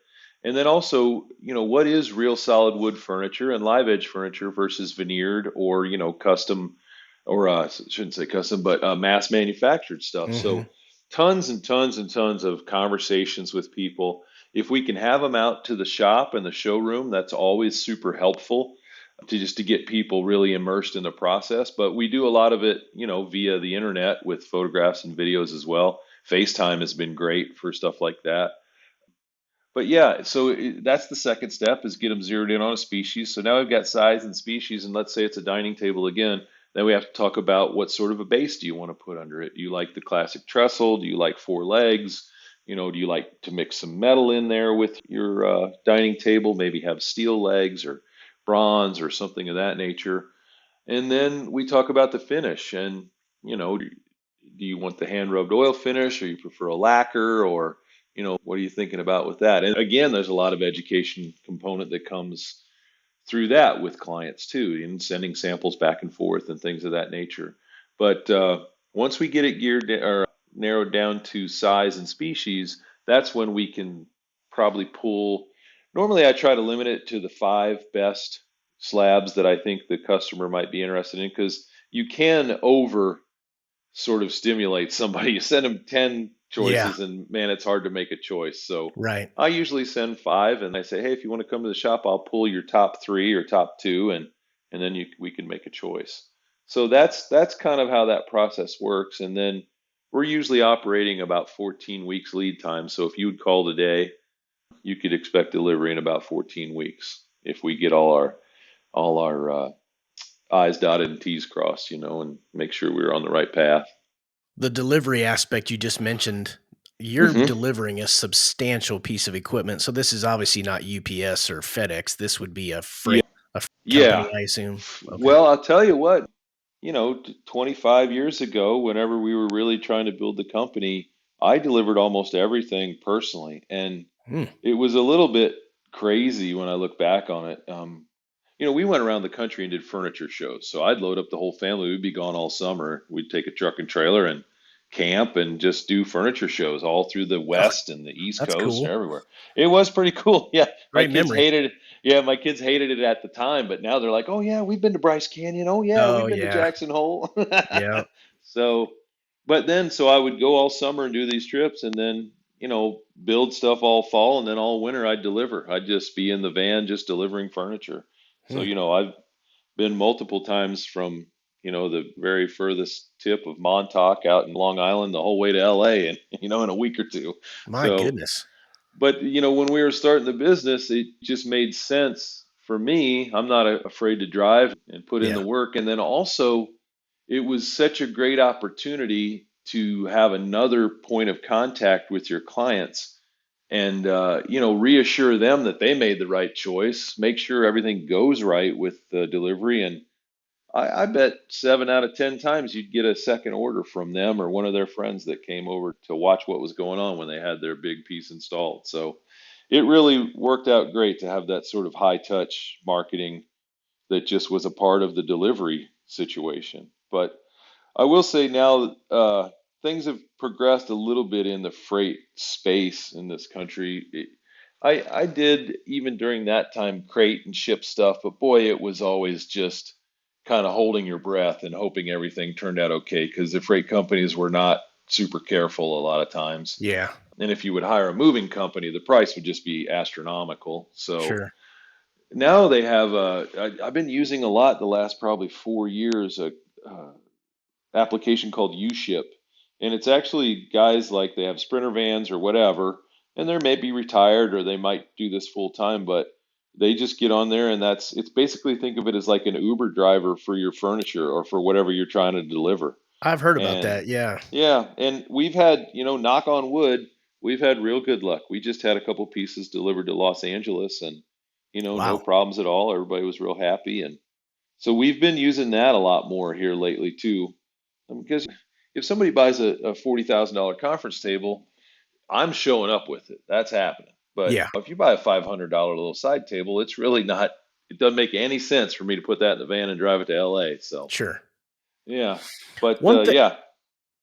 And then also, what is real solid wood furniture and live edge furniture versus veneered or, custom or shouldn't say custom, but mass manufactured stuff. Hmm. So tons and tons and tons of conversations with people. If we can have them out to the shop and the showroom, that's always super helpful to get people really immersed in the process. But we do a lot of it, via the internet with photographs and videos as well. FaceTime has been great for stuff like that. But yeah, so that's the second step is get them zeroed in on a species. So now we've got size and species, and let's say it's a dining table again. Then we have to talk about what sort of a base do you want to put under it? Do you like the classic trestle? Do you like four legs? Do you like to mix some metal in there with your dining table? Maybe have steel legs or bronze or something of that nature. And then we talk about the finish. And, do you want the hand rubbed oil finish or you prefer a lacquer or, what are you thinking about with that? And again, there's a lot of education component that comes through that with clients too, and sending samples back and forth and things of that nature. But once we get it or narrowed down to size and species, that's when we can probably pull. Normally, I try to limit it to the five best slabs that I think the customer might be interested in because you can over sort of stimulate somebody. You send them 10 Yeah. choices, and man, it's hard to make a choice. So Right. I usually send five, and I say, hey, if you want to come to the shop, I'll pull your top three or top two, and then we can make a choice. So that's kind of how that process works. And then we're usually operating about 14 weeks lead time. So if you would call today, you could expect delivery in about 14 weeks if we get all our I's dotted and T's crossed, and make sure we're on the right path. The delivery aspect you just mentioned, you're Hmm. delivering a substantial piece of equipment. So this is obviously not UPS or FedEx. This would be Yeah, a freight company, yeah. I assume. Okay. Well, I'll tell you what, 25 years ago, whenever we were really trying to build the company, I delivered almost everything personally. And Hmm. it was a little bit crazy when I look back on it. We went around the country and did furniture shows. So I'd load up the whole family. We'd be gone all summer. We'd take a truck and trailer and camp and just do furniture shows all through the Oh, West and the East that's Coast and cool. everywhere. It was pretty cool. Yeah, my Great kids memory. hated it. Yeah, my kids hated it at the time, but now they're like, "Oh yeah, we've been to Bryce Canyon. Oh yeah, Oh we've been to yeah. Jackson Hole." Yeah. So, but then so I would go all summer and do these trips, and then build stuff all fall, and then all winter I'd deliver. I'd just be in the van just delivering furniture. So Hmm. I've been multiple times from, the very furthest tip of Montauk out in Long Island, the whole way to LA, and in a week or two. My So, goodness. but when we were starting the business, it just made sense for me. I'm not afraid to drive and put in Yeah. the work. And then also, it was such a great opportunity to have another point of contact with your clients and reassure them that they made the right choice, make sure everything goes right with the delivery. And I bet 7 out of 10 times you'd get a second order from them or one of their friends that came over to watch what was going on when they had their big piece installed. So it really worked out great to have that sort of high touch marketing that just was a part of the delivery situation. But I will say now, things have progressed a little bit in the freight space in this country. I did even during that time crate and ship stuff, but boy, it was always just kind of holding your breath and hoping everything turned out okay because the freight companies were not super careful a lot of times. Yeah. And if you would hire a moving company, the price would just be astronomical. So Sure. now they have I've been using a lot the last probably 4 years uh, application called UShip, and it's actually guys like they have sprinter vans or whatever, and they may be retired or they might do this full time, but they just get on there and it's basically think of it as like an Uber driver for your furniture or for whatever you're trying to deliver. I've heard about And that. Yeah. yeah, and we've had, knock on wood, we've had real good luck. We just had a couple pieces delivered to Los Angeles and no Wow. problems at all. Everybody was real happy and so we've been using that a lot more here lately too. Because if somebody buys a $40,000 conference table, I'm showing up with it. That's happening. But Yeah. if you buy a $500 little side table, it's really not, it doesn't make any sense for me to put that in the van and drive it to LA. So, Sure. yeah. But One thing yeah,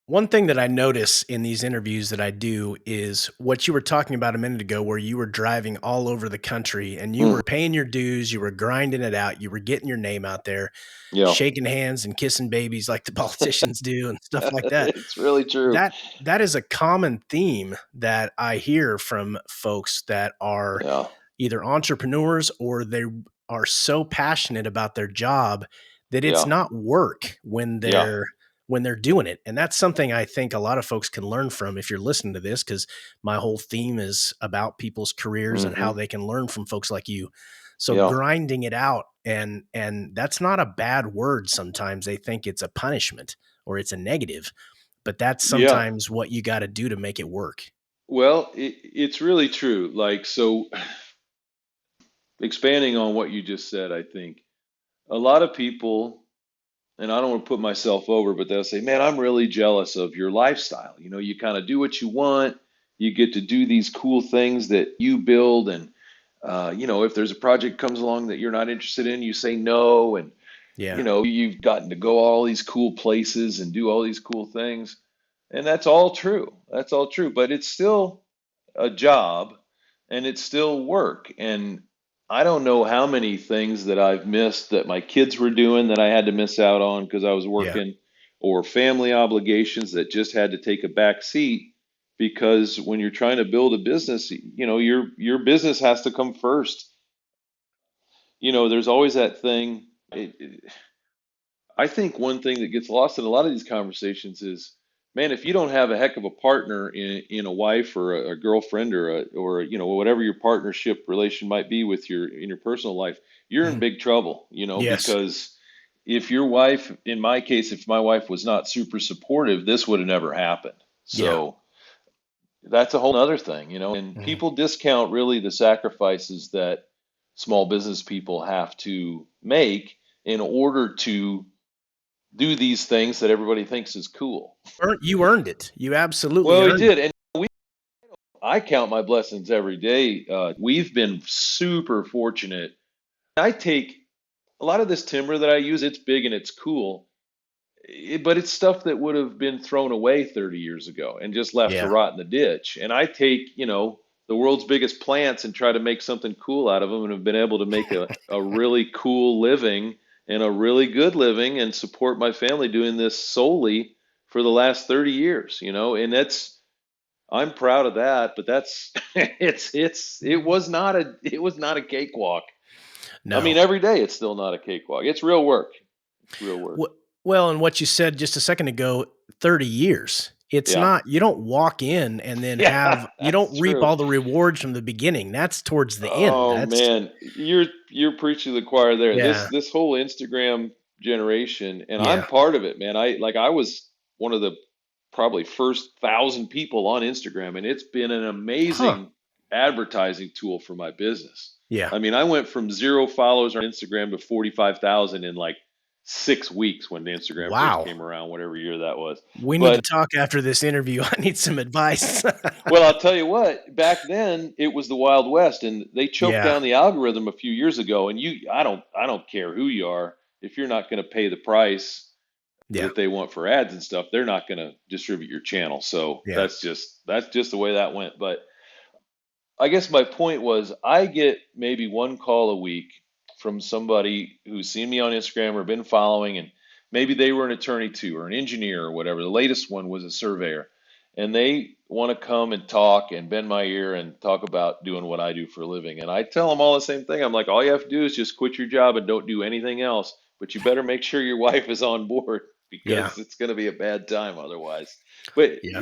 One thing that I notice in these interviews that I do is what you were talking about a minute ago, where you were driving all over the country and you mhm, were paying your dues, you were grinding it out, you were getting your name out there, yeah, shaking hands and kissing babies like the politicians do and stuff like that. it's really true. That is a common theme that I hear from folks that are Yeah, either entrepreneurs or they are so passionate about their job that it's yeah, not work yeah. when they're doing it. And that's something I think a lot of folks can learn from if you're listening to this, because my whole theme is about people's careers and how Hmm. they can learn from folks like you. So Yeah, grinding it out, and that's not a bad word. Sometimes they think it's a punishment or it's a negative, but that's yeah. sometimes what you got to do to make it work. Well, it's really true. Like, so expanding on what you just said, I think a lot of people, and I don't want to put myself over, but they'll say, "Man, I'm really jealous of your lifestyle. You kind of do what you want. You get to do these cool things that you build, and if there's a project comes along that you're not interested in, you say no, and Yeah. you've gotten to go all these cool places and do all these cool things." And that's all true. That's all true, but it's still a job and it's still work. And I don't know how many things that I've missed that my kids were doing that I had to miss out on because I was Yeah. working, or family obligations that just had to take a back seat because when you're trying to build a business, your business has to come first. There's always that thing. I think one thing that gets lost in a lot of these conversations is, man, if you don't have a heck of a partner in a wife or a girlfriend or whatever your partnership relation might be with in your personal life, you're in Mhm. big trouble, Yes. because if your wife, in my case, if my wife was not super supportive, this would have never happened. Yeah. So that's a whole other thing, and Mhm. people discount really the sacrifices that small business people have to make in order to do these things that everybody thinks is cool. You earned it. You absolutely Well, we earned it. did, and I count my blessings every day. We've been super fortunate. I take a lot of this timber that I use. It's big and it's cool, but it's stuff that would have been thrown away 30 years ago and just left to Yeah. rot in the ditch. And I take, the world's biggest plants and try to make something cool out of them, and have been able to make a really cool living and a really good living and support my family doing this solely for the last 30 years, and I'm proud of that, but that's it was not a cakewalk. I No. mean, every day it's still not a cakewalk. It's real work. It's real work. Well, and what you said just a second ago, 30 years. It's Yeah. not, you don't walk in and then Yeah, you don't that's reap true. all the rewards from the beginning. That's towards the end. Oh That's man, you're preaching to the choir there. This yeah. this whole Instagram generation, and I'm Yeah. part of it, man. I was one of the probably first 1,000 people on Instagram, and it's been an Huh. amazing advertising tool for my business. Yeah. I mean, I went from 0 followers on Instagram to 45,000 in like 6 weeks when Instagram first Wow. came around, whatever year that was. We need to But talk after this interview. I need some advice. well, I'll tell you what, back then it was the Wild West and they choked Yeah. down the algorithm a few years ago and I don't care who you are, if you're not going to pay the price Yeah. that they want for ads and stuff, they're not going to distribute your channel. So Yeah. that's just the way that went. But I guess my point was I get maybe one call a week from somebody who's seen me on Instagram or been following, and maybe they were an attorney too, or an engineer or whatever. The latest one was a surveyor, and they want to come and talk and bend my ear and talk about doing what I do for a living. And I tell them all the same thing. I'm like, all you have to do is just quit your job and don't do anything else, but you better make sure your wife is on board Yeah. because it's going to be a bad time otherwise. But Yeah.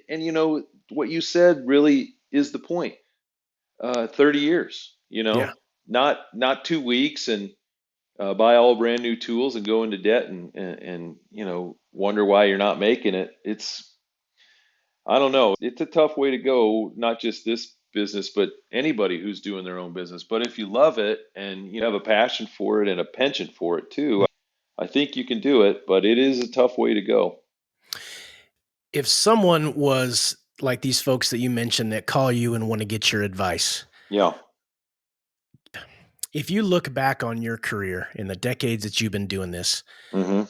and you know what you said really is the point. 30 years, Yeah. not 2 weeks and buy all brand new tools and go into debt and wonder why you're not making it. I don't know. It's a tough way to go, not just this business, but anybody who's doing their own business. But if you love it and you have a passion for it and a penchant for it too, I think you can do it, but it is a tough way to go. If someone was like these folks that you mentioned that call you and want to get your advice, Yeah. if you look back on your career in the decades that you've been doing this, Hmm.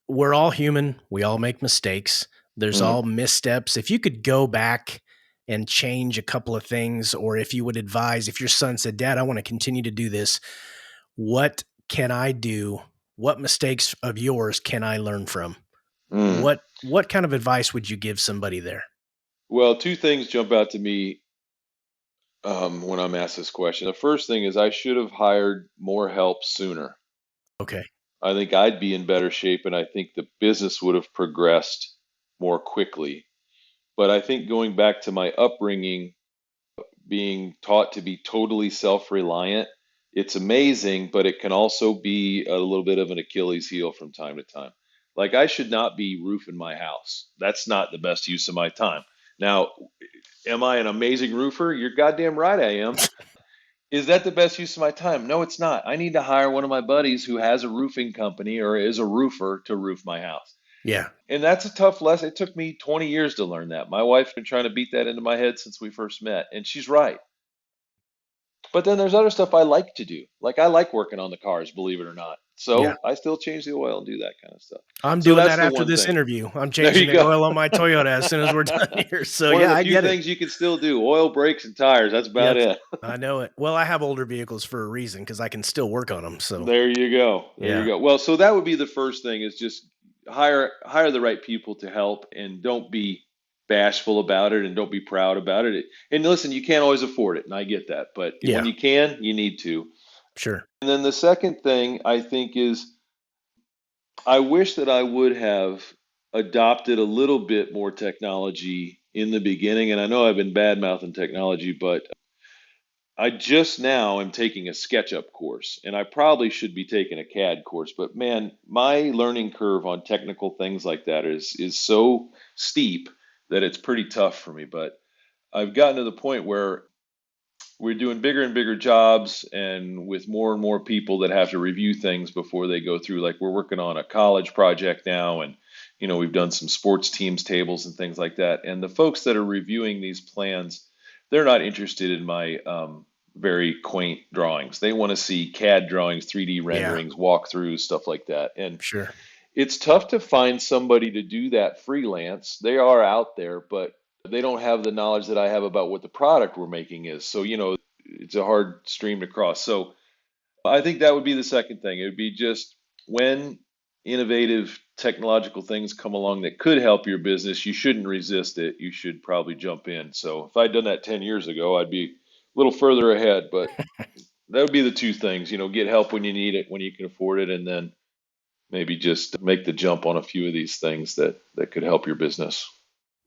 we're all human. We all make mistakes. There's Hmm. all missteps. If you could go back and change a couple of things, or if you would advise, if your son said, Dad, I want to continue to do this, what can I do? What mistakes of yours can I learn from? Mm. What kind of advice would you give somebody there? Well, two things jump out to me when I'm asked this question. The first thing is I should have hired more help sooner. Okay. I think I'd be in better shape and I think the business would have progressed more quickly. But I think going back to my upbringing, being taught to be totally self-reliant, it's amazing, but it can also be a little bit of an Achilles heel from time to time. Like I should not be roofing my house. That's not the best use of my time. Now, am I an amazing roofer? You're goddamn right I am. Is that the best use of my time? No, it's not. I need to hire one of my buddies who has a roofing company or is a roofer to roof my house. Yeah. And that's a tough lesson. It took me 20 years to learn that. My wife's been trying to beat that into my head since we first met, and she's right. But then there's other stuff I like to do. Like I like working on the cars, believe it or not. Yeah. So I still change the oil and do that kind of stuff. I'm So doing that's that the after one this thing. interview. I'm There changing you the go. oil on my Toyota as soon as we're done here. So One of yeah, the I few get it. things you can still do, oil, brakes, and tires. That's about Yep. it. I know it. Well, I have older vehicles for a reason because I can still work on them. So There you go. There you yeah. go. Well, so that would be the first thing is just hire the right people to help and don't be bashful about it and don't be proud about it. And listen, you can't always afford it, and I get that, but when Yeah. you can, you need to. Sure. And then the second thing I think is I wish that I would have adopted a little bit more technology in the beginning. And I know I've been bad mouthing technology, but I just now am taking a SketchUp course, and I probably should be taking a CAD course. But man, my learning curve on technical things like that is so steep that it's pretty tough for me. But I've gotten to the point where we're doing bigger and bigger jobs and with more and more people that have to review things before they go through. Like we're working on a college project now, and we've done some sports teams tables and things like that. And the folks that are reviewing these plans, they're not interested in my very quaint drawings. They want to see CAD drawings, 3D Yeah. renderings, walkthroughs, stuff like that. And Sure. it's tough to find somebody to do that freelance. They are out there, but they don't have the knowledge that I have about what the product we're making is. So, it's a hard stream to cross. So, I think that would be the second thing. It would be just when innovative technological things come along that could help your business, you shouldn't resist it. You should probably jump in. So, if I'd done that 10 years ago, I'd be a little further ahead. But that would be the two things, get help when you need it, when you can afford it, and then maybe just make the jump on a few of these things that could help your business.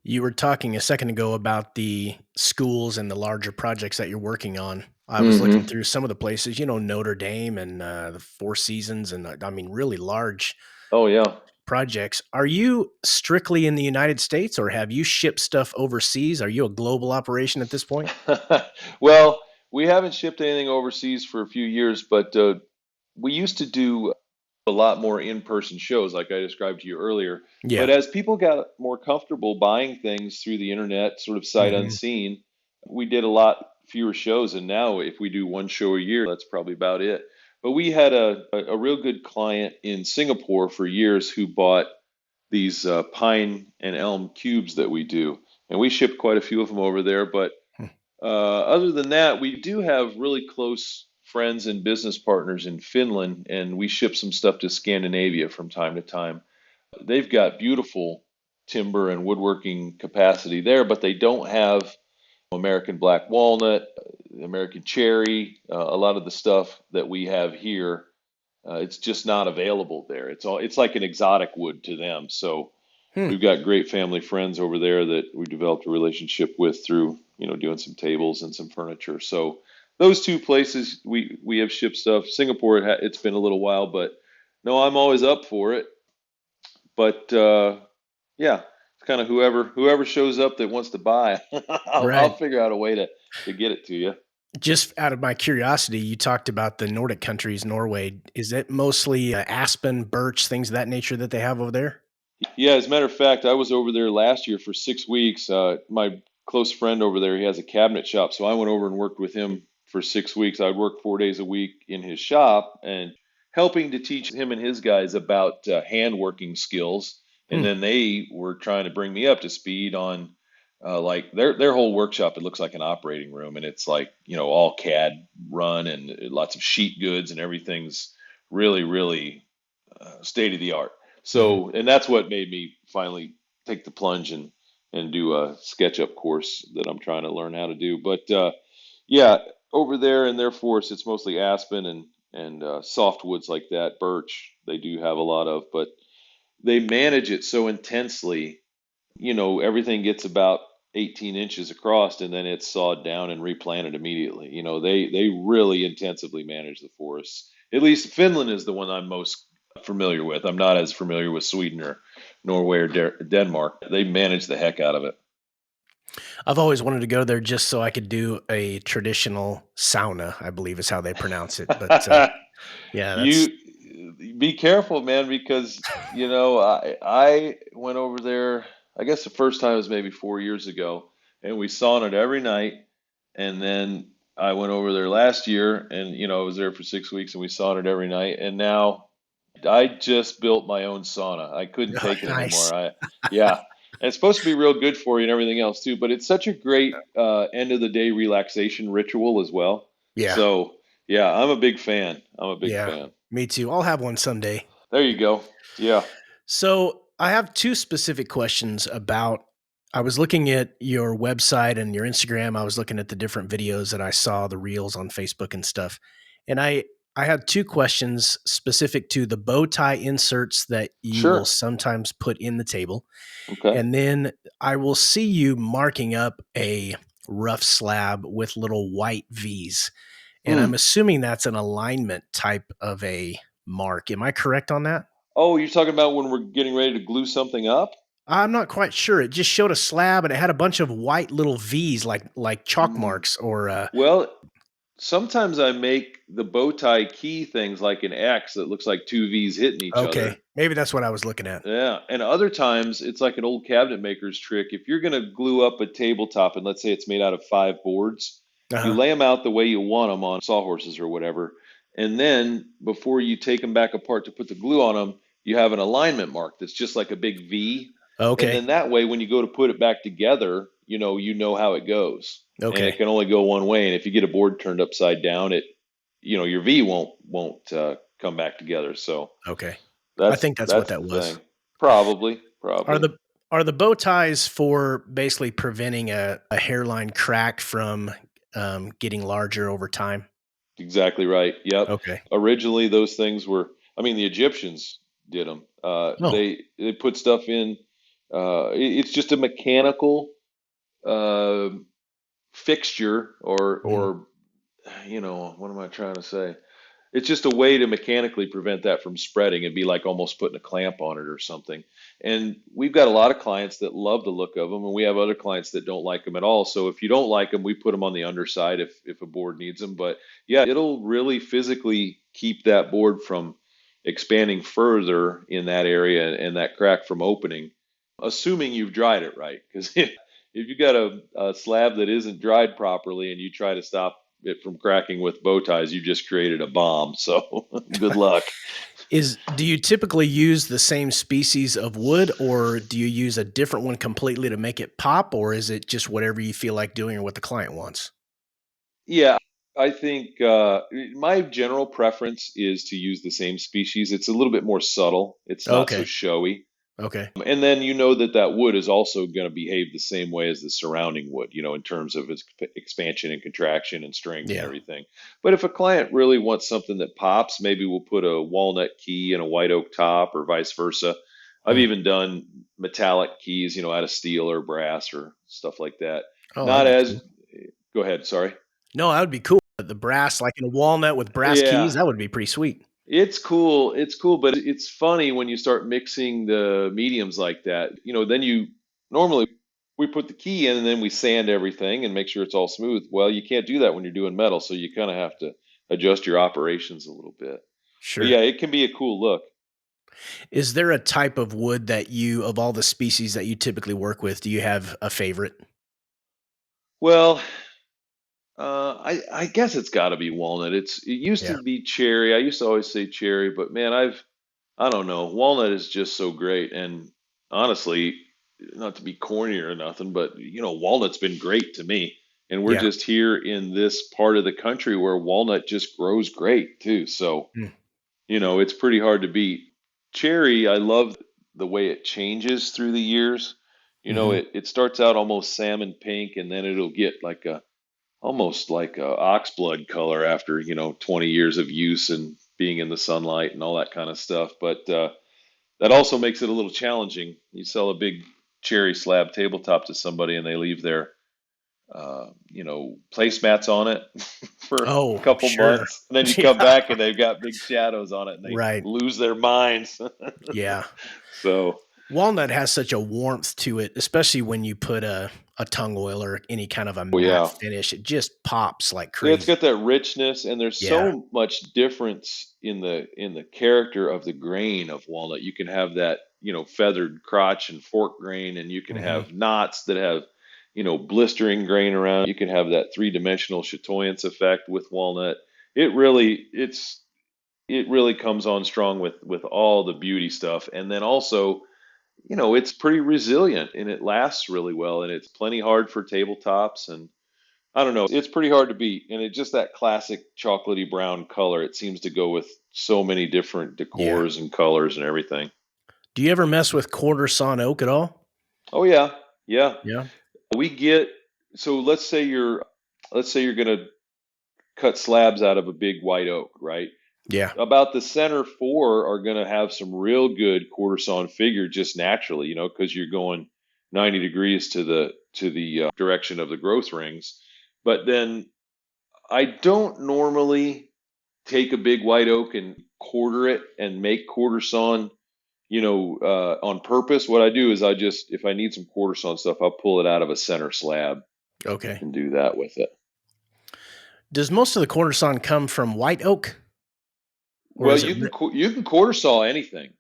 You were talking a second ago about the schools and the larger projects that you're working on. I was looking Hmm. through some of the places, Notre Dame and the Four Seasons, and I mean, really large Oh yeah. projects. Are you strictly in the United States or have you shipped stuff overseas? Are you a global operation at this point? Well, we haven't shipped anything overseas for a few years, but we used to do a lot more in-person shows, like I described to you earlier. But Yeah. as people got more comfortable buying things through the internet, sort of sight Hmm. unseen, we did a lot fewer shows. And now, if we do one show a year, that's probably about it. But we had a real good client in Singapore for years who bought these pine and elm cubes that we do. And we shipped quite a few of them over there. But other than that, we do have really close friends and business partners in Finland, and we ship some stuff to Scandinavia from time to time. They've got beautiful timber and woodworking capacity there, but they don't have American black walnut, American cherry, a lot of the stuff that we have here. It's just not available there. It's like an exotic wood to them. So Hmm. we've got great family friends over there that we developed a relationship with through, doing some tables and some furniture. So those two places we have shipped stuff. Singapore, it's been a little while, but no, I'm always up for it. But yeah, it's kind of whoever shows up that wants to buy, I'll Right. figure out a way to get it to you. Just out of my curiosity, you talked about the Nordic countries, Norway. Is it mostly aspen, birch, things of that nature that they have over there? Yeah, as a matter of fact, I was over there last year for 6 weeks. My close friend over there, he has a cabinet shop, so I went over and worked with him for 6 weeks. I'd work 4 days a week in his shop and helping to teach him and his guys about hand working skills. And Hmm. then they were trying to bring me up to speed on like their whole workshop. It looks like an operating room, and it's like all CAD run and lots of sheet goods, and everything's really state of the art. Hmm. So, and that's what made me finally take the plunge and do a SketchUp course that I'm trying to learn how to do. But yeah, over there in their forest, it's mostly aspen and softwoods like that, birch. They do have a lot of, but they manage it so intensely. Everything gets about 18 inches across, and then it's sawed down and replanted immediately. They really intensively manage the forests. At least Finland is the one I'm most familiar with. I'm not as familiar with Sweden or Norway or Denmark. They manage the heck out of it. I've always wanted to go there just so I could do a traditional sauna, I believe is how they pronounce it. But yeah, that's You be careful, man, because I went over there. I guess the first time was maybe 4 years ago, and we saunaed every night. And then I went over there last year, and I was there for 6 weeks, and we saunaed every night. And now I just built my own sauna. I couldn't oh, take it nice. anymore. Yeah, and it's supposed to be real good for you and everything else too. But it's such a great end of the day relaxation ritual as well. Yeah, So yeah, I'm a big fan. I'm a big yeah, fan. me too. I'll have one someday. There you go. Yeah, So I have two specific questions about. I was looking at your website and your Instagram. I was looking at the different videos that I saw, the reels on Facebook and stuff. And I had two questions specific to the bow tie inserts that you will sure. sometimes put in the table. Okay. And then I will see you marking up a rough slab with little white V's. And I'm Hmm. assuming that's an alignment type of a mark. Am I correct on that? Oh, you're talking about when we're getting ready to glue something up? I'm not quite sure. It just showed a slab and it had a bunch of white little V's like chalk Hmm. marks or Well, sometimes I make the bow tie key things like an X that looks like two V's hitting each okay. other. Maybe that's what I was looking at. Yeah, and other times it's like an old cabinet maker's trick. If you're going to glue up a tabletop, and let's say it's made out of 5 boards, you Uh-huh. lay them out the way you want them on sawhorses or whatever, and then before you take them back apart to put the glue on them, you have an alignment mark that's just like a big V, and Okay. then that way when you go to put it back together, you know how it goes, and it Okay. can only go one way. And if you get a board turned upside down, your V won't come back together. So. Okay. I That's think that's what that's that the was. thing. Probably, Are probably. the bow ties for basically preventing a hairline crack from getting larger over time? Exactly right. Yep. Okay. Originally, those things were, I mean, the Egyptians did them. Oh, They put stuff in. It's just a mechanical uh, fixture, mhm. or what am I trying to say? It's just a way to mechanically prevent that from spreading. It'd be like almost putting a clamp on it or something. And we've got a lot of clients that love the look of them, and we have other clients that don't like them at all. So if you don't like them, we put them on the underside if a board needs them. But yeah, it'll really physically keep that board from expanding further in that area and that crack from opening, assuming you've dried it right. Because if you got a slab that isn't dried properly and you try to stop it from cracking with bow ties, you just created a bomb. So good luck. Do you typically use the same species of wood, or do you use a different one completely to make it pop, or is it just whatever you feel like doing or what the client wants? Yeah, I think my general preference is to use the same species. It's a little bit more subtle. It's not so Okay. showy. Okay. And then you know that that wood is also going to behave the same way as the surrounding wood, in terms of its expansion and contraction and strength and Yeah. everything. But if a client really wants something that pops, maybe we'll put a walnut key and a white oak top or vice versa. I've Hmm. even done metallic keys, out of steel or brass or stuff like that. Oh, that'd Not be as, cool. go ahead, sorry. No, that would be cool. The brass, like in a walnut with brass keys, Yeah, that would be pretty sweet. it's cool. It's cool, but it's funny when you start mixing the mediums like that. Then you normally we put the key in and then we sand everything and make sure it's all smooth. Well, you can't do that when you're doing metal, so you kind of have to adjust your operations a little bit. But Sure. yeah, it can be a cool look. Is there a type of wood that of all the species that you typically work with, do you have a favorite? Well, I guess it's got to be walnut. It used Yeah. to be cherry. I used to always say cherry, but man, I don't know. Walnut is just so great. And honestly, not to be corny or nothing, but walnut's been great to me. And we're Yeah. just here in this part of the country where walnut just grows great too. So, Mm. it's pretty hard to beat. Cherry, I love the way it changes through the years. Mhm. It starts out almost salmon pink and then it'll get like almost like a oxblood color after 20 years of use and being in the sunlight and all that kind of stuff. But that also makes it a little challenging. You sell a big cherry slab tabletop to somebody and they leave their placemats on it for a Oh, couple sure. months, and then you come Yeah. back and they've got big shadows on it and they Right. lose their minds. Yeah. So Walnut has such a warmth to it, especially when you put a tung oil or any kind of a matte yeah. finish. It just pops like Yeah, it's crazy. got that richness, and there's Yeah. so much difference in the character of the grain of walnut. You can have that, feathered crotch and fork grain, and you can Mhm. have knots that have, blistering grain around. You can have that three-dimensional chatoyance effect with walnut. It really comes on strong with all the beauty stuff, and then also, it's pretty resilient and it lasts really well, and it's plenty hard for tabletops and I don't know. It's pretty hard to beat. And it's just that classic chocolatey brown color. It seems to go with so many different Yeah. decors and colors and everything. Do you ever mess with quarter sawn oak at all? Oh yeah. Yeah. Yeah. We get so let's say you're gonna cut slabs out of a big white oak, right? Yeah. About the center four are gonna have some real good quarter sawn figure just naturally, because you're going 90 degrees to the direction of the growth rings. But then I don't normally take a big white oak and quarter it and make quarter sawn, on purpose. What I do is if I need some quarter sawn stuff, I'll pull it out of a center slab Okay. and do that with it. Does most of the quarter sawn come from white oak, or Well, is it you can quarter saw anything,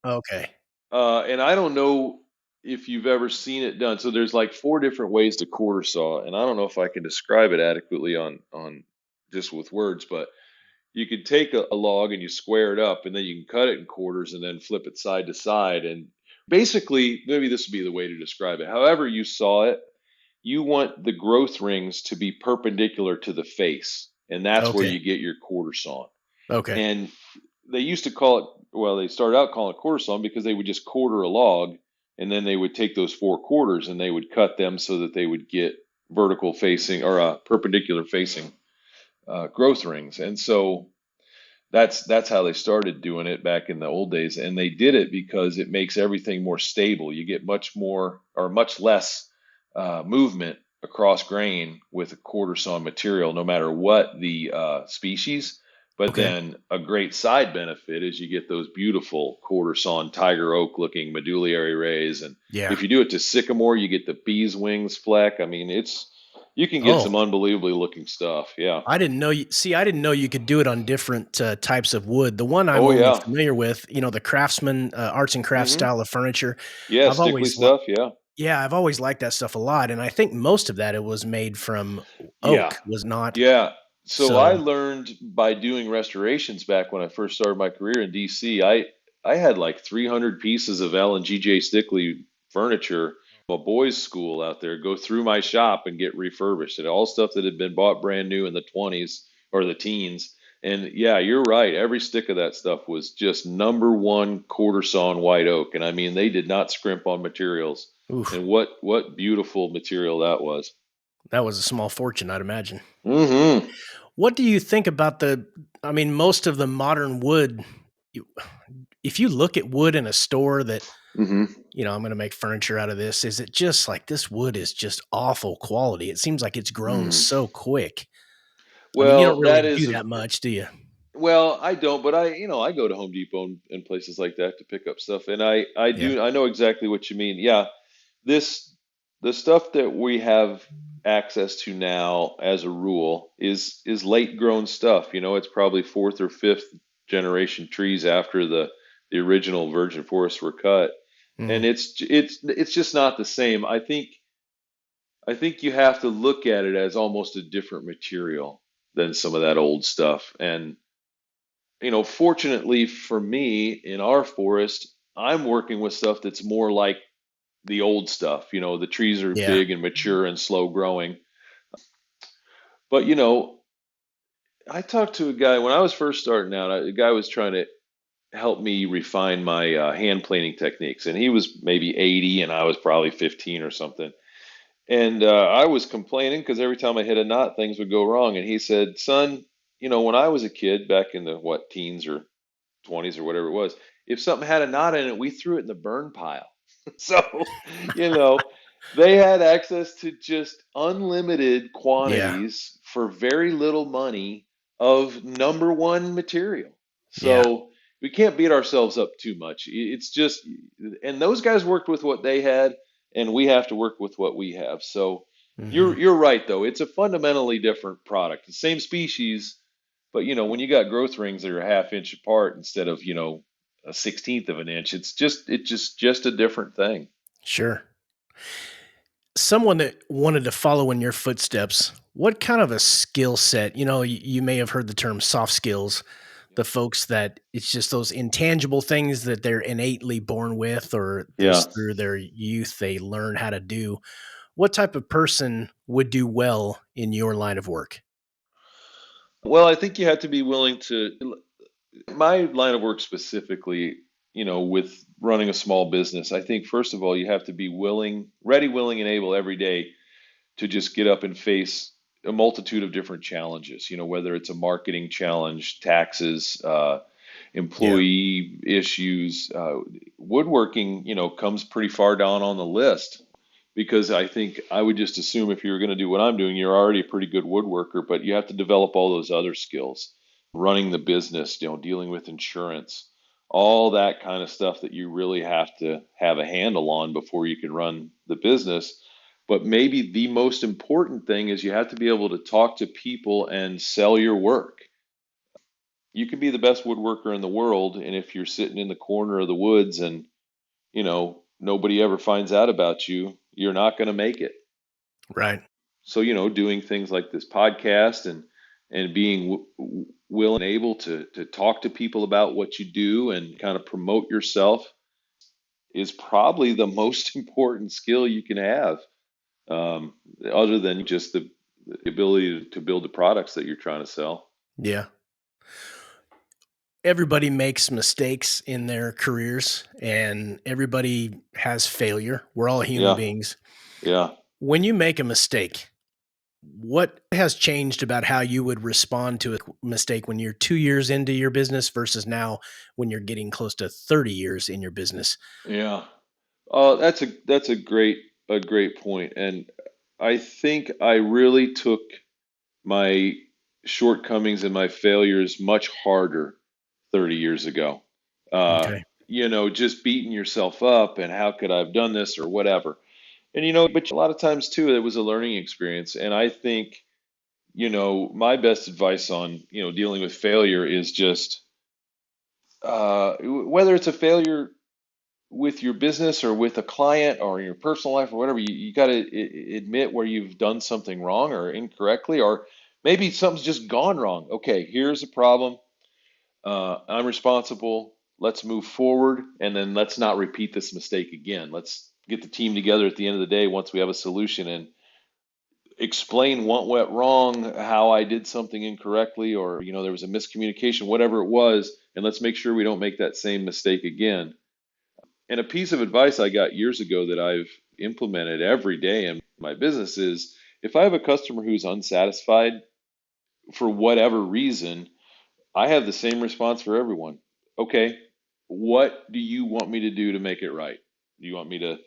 okay. and I don't know if you've ever seen it done. So there's like four different ways to quarter saw, and I don't know if I can describe it adequately on just with words, but you could take a log and you square it up and then you can cut it in quarters and then flip it side to side. And basically, maybe this would be the way to describe it. However you saw it, you want the growth rings to be perpendicular to the face. And that's where Okay. you get your quarter sawn. Okay. And they used to call it, well, they started out calling it quarter sawn because they would just quarter a log and then they would take those four quarters and they would cut them so that they would get vertical facing or perpendicular facing growth rings. And so that's how they started doing it back in the old days, and they did it because it makes everything more stable. You get much more or much less movement across grain with a quarter sawn material, no matter what the species. But Okay. then a great side benefit is you get those beautiful quarter sawn tiger oak looking medullary rays, and Yeah. if you do it to sycamore, you get the bee's wings fleck. I mean, it's you can get Oh, some unbelievably looking stuff. Yeah. I didn't know I didn't know you could do it on different, types of wood. The one I'm Oh only yeah. familiar with, the Craftsman, arts and crafts Hmm. style of furniture. Yeah, I've stickly always li stuff. Yeah. Yeah, I've always liked that stuff a lot, and I think most of that it was made from Yeah. oak, was not Yeah. So I so learned by doing restorations back when I first started my career in DC. I had like 300 pieces of L and GJ Stickley furniture from a boys' school out there go through my shop and get refurbished. And all stuff that had been bought brand new in the 20s or the teens. And yeah, you're right. Every stick of that stuff was just number one quarter sawn white oak. And I mean, they did not scrimp on materials. oof, And what beautiful material that was. that was a small fortune, I'd imagine. Hmm. What do you think about most of the modern wood, you if you look at wood in a store that, Hmm. I'm gonna make furniture out of this, is it just like, this wood is just awful quality? It seems like it's grown Mm. so quick. I mean, you don't Well, really that is do a that much, do you? well, I don't, but I go to Home Depot and places like that to pick up stuff, and Yeah. I know exactly what you mean. Yeah, this the stuff that we have access to now, as a rule, is late grown stuff. It's probably fourth or fifth generation trees after the original virgin forests were cut, and Mhm. it's just not the same. I think you have to look at it as almost a different material than some of that old stuff. And, fortunately for me in our forest, I'm working with stuff that's more like the old stuff. The trees are Yeah. big and mature and slow growing. But, I talked to a guy when I was first starting out. A guy was trying to help me refine my hand planing techniques. And he was maybe 80 and I was probably 15 or something. And I was complaining because every time I hit a knot, things would go wrong. And he said, "Son, when I was a kid back in the teens or 20s or whatever it was, if something had a knot in it, we threw it in the burn pile." So, you know, they had access to just unlimited Yeah. quantities for very little money of number one material. Yeah. So we can't beat ourselves up too much. It's just, and those guys worked with what they had, and we have to work with what we have. So Mhm. you're right though. It's a fundamentally different product. The same species, but when you got growth rings that are a half inch apart instead of, a 16th of an inch, it's just a different thing. Sure. Someone that wanted to follow in your footsteps, what kind of a skill set, you may have heard the term soft skills, the folks that it's just those intangible things that they're innately born with, or Yeah. just through their youth they learn how to do. What type of person would do well in your line of work? Well, I think you have to be willing to, my line of work specifically, with running a small business, I think first of all, you have to be ready, willing, and able every day to just get up and face a multitude of different challenges, whether it's a marketing challenge, taxes, Yeah. employee issues. Woodworking, comes pretty far down on the list because I think I would just assume if you were going to do what I'm doing, you're already a pretty good woodworker, but you have to develop all those other skills, running the business, dealing with insurance, all that kind of stuff that you really have to have a handle on before you can run the business. But maybe the most important thing is you have to be able to talk to people and sell your work. You can be the best woodworker in the world, and if you're sitting in the corner of the woods and nobody ever finds out about you, you're not going to make it. Right. So doing things like this podcast and being willing and able to talk to people about what you do and kind of promote yourself is probably the most important skill you can have, other than just the ability to build the products that you're trying to sell. Yeah. Everybody makes mistakes in their careers and everybody has failure. We're all human Yeah, beings. yeah. When you make a mistake, What has changed about how you would respond to a mistake when you're 2 years into your business versus now when you're getting close to 30 years in your business? Yeah. Oh, that's a great point. And I think I really took my shortcomings and my failures much harder 30 years ago. Uh, Okay. just beating yourself up and how could I have done this or whatever. And but a lot of times too, it was a learning experience. And I think, my best advice on, dealing with failure is just whether it's a failure with your business or with a client or in your personal life or whatever, you got to admit where you've done something wrong or incorrectly, or maybe something's just gone wrong. Okay, here's a problem. I'm responsible. Let's move forward, and then let's not repeat this mistake again. Let's get the team together at the end of the day once we have a solution and explain what went wrong, how I did something incorrectly, or there was a miscommunication, whatever it was, and let's make sure we don't make that same mistake again. And a piece of advice I got years ago that I've implemented every day in my business is if I have a customer who's unsatisfied for whatever reason, I have the same response for everyone. Okay, what do you want me to do to make it right? Do you want me to,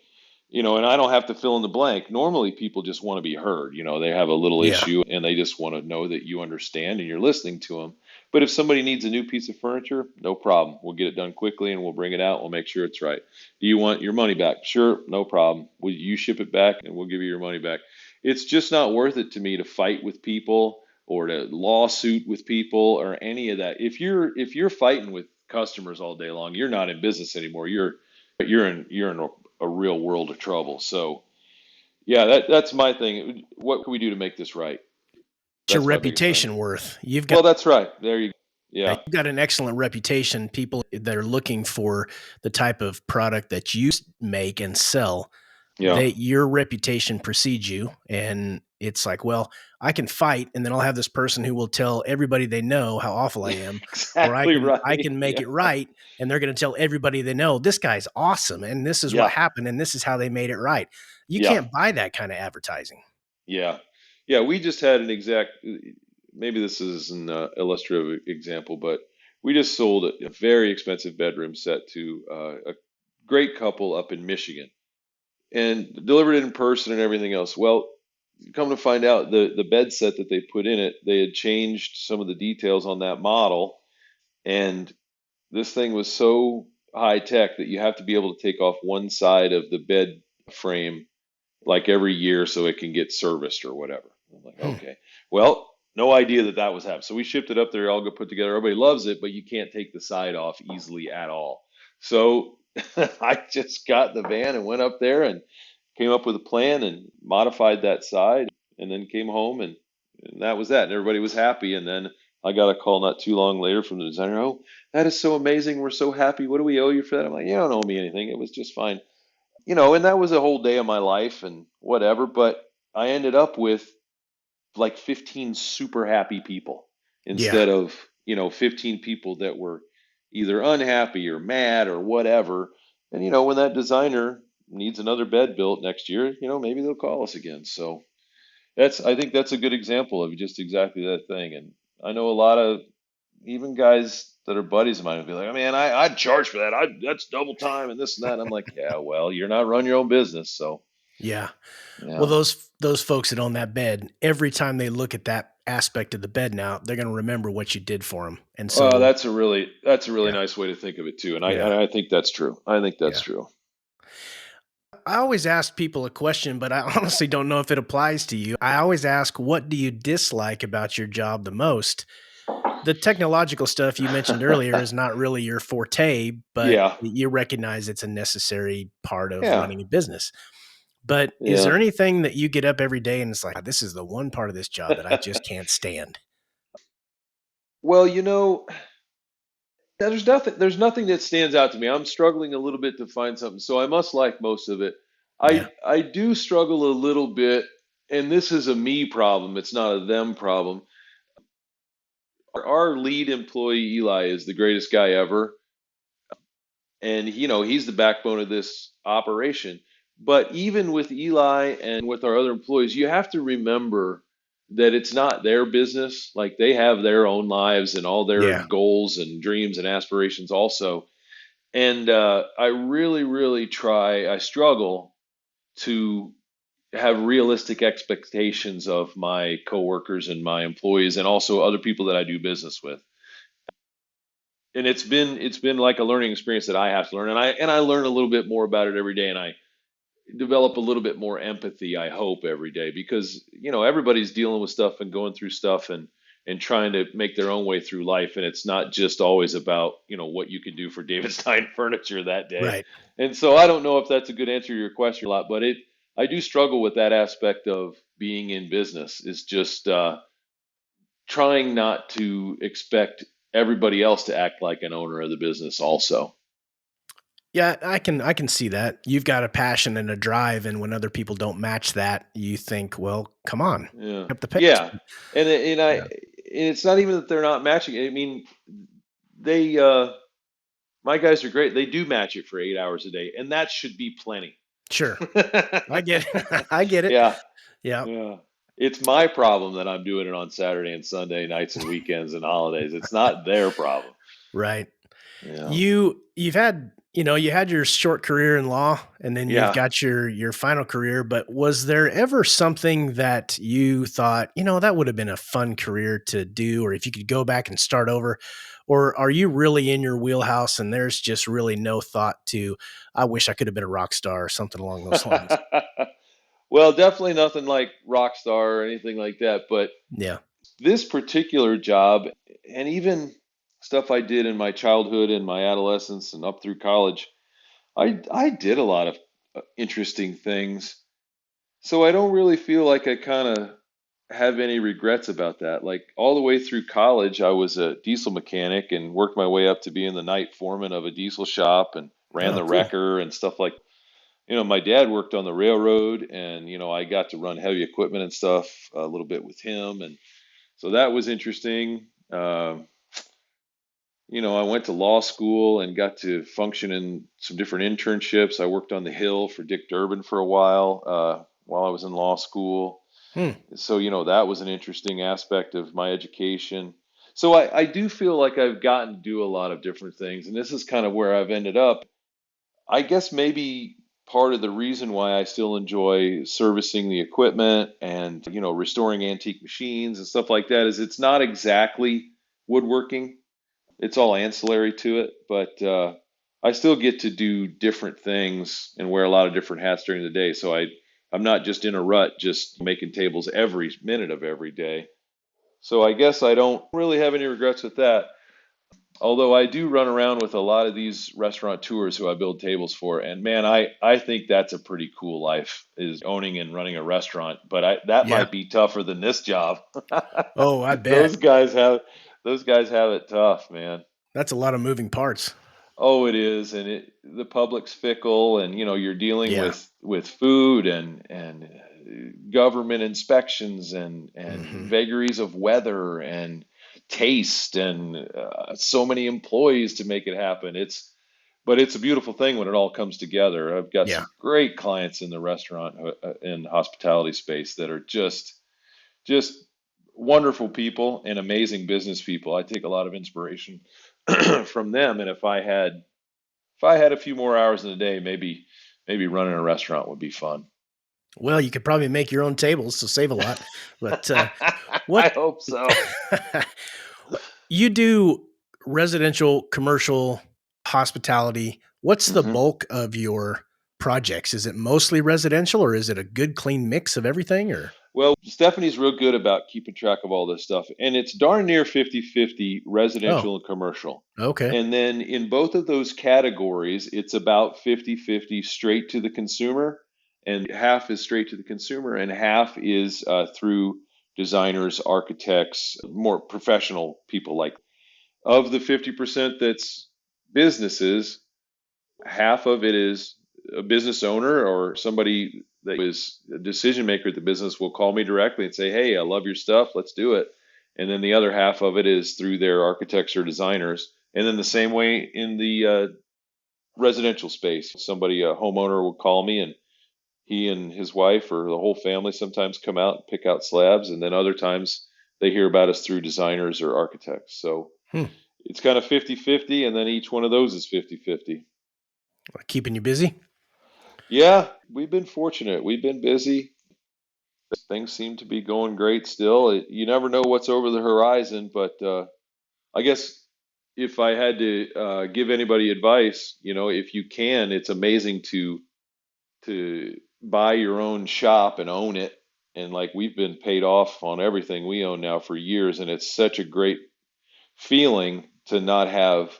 and I don't have to fill in the blank. Normally, people just want to be heard. They have a little Yeah. issue and they just want to know that you understand and you're listening to them. But if somebody needs a new piece of furniture, no problem. We'll get it done quickly and we'll bring it out. We'll make sure it's right. Do you want your money back? Sure, no problem. Will you ship it back and we'll give you your money back? It's just not worth it to me to fight with people or to lawsuit with people or any of that. If you're fighting with customers all day long, you're not in business anymore. You're in a real world of trouble. So yeah, that's my thing. What can we do to make this right? It's your That's my biggest thing. reputation worth. You've got Well, that's right. There you go. Yeah. you've got an excellent reputation. People that are looking for the type of product that you make and sell, Yeah. your reputation precedes you, and it's like, well, I can fight, and then I'll have this person who will tell everybody they know how awful I am, or I Exactly can I right. can make Yeah. it right, and they're going to tell everybody they know this guy's awesome, and this is what Yeah. happened, and this is how they made it right. You Yeah. can't buy that kind of advertising. Yeah. Yeah. We just had an exact, maybe this is an illustrative example, but we just sold a very expensive bedroom set to a great couple up in Michigan and delivered it in person and everything else. Well, come to find out, the bed set that they put in it, they had changed some of the details on that model, and this thing was so high tech that you have to be able to take off one side of the bed frame like every year so it can get serviced or whatever. I'm like, Hmm. okay, well, no idea that that was happening. So we shipped it up there, all got put together. Everybody loves it, but you can't take the side off easily at all. So I just got in the van and went up there and came up with a plan and modified that side and then came home and that was that. And everybody was happy. And then I got a call not too long later from the designer. Oh, that is so amazing. We're so happy. What do we owe you for that? I'm like, you don't owe me anything. It was just fine. And that was a whole day of my life and whatever. But I ended up with like 15 super happy people Yeah. instead of, 15 people that were either unhappy or mad or whatever. And, when that designer needs another bed built next year, maybe they'll call us again. So I think that's a good example of just exactly that thing. And I know a lot of even guys that are buddies of mine would be like, "Oh, man, I'd charge for that. That's double time and this and that." I'm like, yeah, well, you're not running your own business. So, Yeah. Well, yeah. those folks that own that bed, every time they look at that aspect of the bed now, they're going to remember what you did for them. And so, That's a really yeah, nice way to think of it too. And I, yeah, and I think that's true. I think that's yeah. true. I always ask people a question, but I honestly don't know if it applies to you. I always ask, what do you dislike about your job the most? The technological stuff you mentioned earlier is not really your forte, but Yeah. you recognize it's a necessary part of Yeah. running a business. But is Yeah. there anything that you get up every day and it's like, this is the one part of this job that I just can't stand? Well, there's nothing that stands out to me. I'm struggling a little bit to find something, so I must like most of it. Yeah. I do struggle a little bit, and this is a me problem. It's not a them problem. Our lead employee Eli is the greatest guy ever, and he's the backbone of this operation. But even with Eli and with our other employees, you have to remember. that it's not their business. Like they have their own lives and all their Yeah. goals and dreams and aspirations also. And I really, really I struggle to have realistic expectations of my coworkers and my employees and also other people that I do business with. And it's been like a learning experience that I have to learn. And I learn a little bit more about it every day. And I develop a little bit more empathy, I hope, every day because everybody's dealing with stuff and going through stuff and trying to make their own way through life, and it's not just always about what you can do for David Stein furniture that day. Right. And so I don't know if that's a good answer to your question a lot, but it I do struggle with that aspect of being in business is just trying not to expect everybody else to act like an owner of the business also. Yeah, I can see that. You've got a passion and a drive, and when other people don't match that, you think, "Well, come on, Yeah. up the pace." Yeah. And Yeah. it's not even that they're not matching it. I mean, they my guys are great. They do match it for 8 hours a day, and that should be plenty. Sure. I get it. I get it. Yeah. Yeah. Yeah. It's my problem that I'm doing it on Saturday and Sunday nights and weekends and holidays. It's not their problem. Right. Yeah. You had your short career in law, and then you've Yeah. got your final career, but was there ever something that you thought, that would have been a fun career to do, or if you could go back and start over? Or are you really in your wheelhouse and there's just really no thought to, I wish I could have been a rock star or something along those lines? Well, definitely nothing like Rockstar or anything like that, but Yeah. this particular job and even stuff I did in my childhood and my adolescence and up through college, I did a lot of interesting things. So I don't really feel like I kind of have any regrets about that. Like all the way through college, I was a diesel mechanic and worked my way up to being the night foreman of a diesel shop and ran Oh, the cool. wrecker and stuff like. My dad worked on the railroad and I got to run heavy equipment and stuff a little bit with him, and so that was interesting. I went to law school and got to function in some different internships. I worked on the Hill for Dick Durbin for a while I was in law school. Hmm. So, that was an interesting aspect of my education. So I do feel like I've gotten to do a lot of different things, and this is kind of where I've ended up. I guess maybe part of the reason why I still enjoy servicing the equipment and, restoring antique machines and stuff like that is it's not exactly woodworking. It's all ancillary to it, but I still get to do different things and wear a lot of different hats during the day. So I'm not just in a rut, just making tables every minute of every day. So I guess I don't really have any regrets with that. Although I do run around with a lot of these restaurateurs who I build tables for, and man, I think that's a pretty cool life is owning and running a restaurant. But that Yeah. might be tougher than this job. Oh, I bet. Those guys have those guys have it tough, man. That's a lot of moving parts. Oh, it is, and the public's fickle, and you're dealing Yeah. with food and government inspections and Hmm. vagaries of weather and taste and so many employees to make it happen. But it's a beautiful thing when it all comes together. I've got Yeah. some great clients in the restaurant and hospitality space that are just wonderful people and amazing business people. I take a lot of inspiration from them, and if I had a few more hours in the day, maybe running a restaurant would be fun. Well, you could probably make your own tables, so save a lot. But I what hope so. you do residential, commercial, hospitality. What's the hmm bulk of your projects? Is it mostly residential or is it a good clean mix of everything or? Well, Stephanie's real good about keeping track of all this stuff, and it's darn near 50-50 Oh, residential and commercial. okay. And then in both of those categories, it's about 50-50 straight to the consumer, and half is straight to the consumer, and half is through designers, architects, more professional people like. Of the 50% that's businesses, half of it is a business owner or somebody that is a decision maker at the business will call me directly and say, "Hey, I love your stuff. Let's do it." And then the other half of it is through their architects or designers. And then the same way in the residential space, somebody, a homeowner, will call me and he and his wife or the whole family sometimes come out and pick out slabs, and then other times they hear about us through designers or architects. So Hmm. it's kind of 50-50, and then each one of those is 50-50. Keeping you busy? Yeah, we've been fortunate. We've been busy. Things seem to be going great still. You never know what's over the horizon, but I guess if I had to give anybody advice, if you can, it's amazing to buy your own shop and own it. And like we've been paid off on everything we own now for years, and it's such a great feeling to not have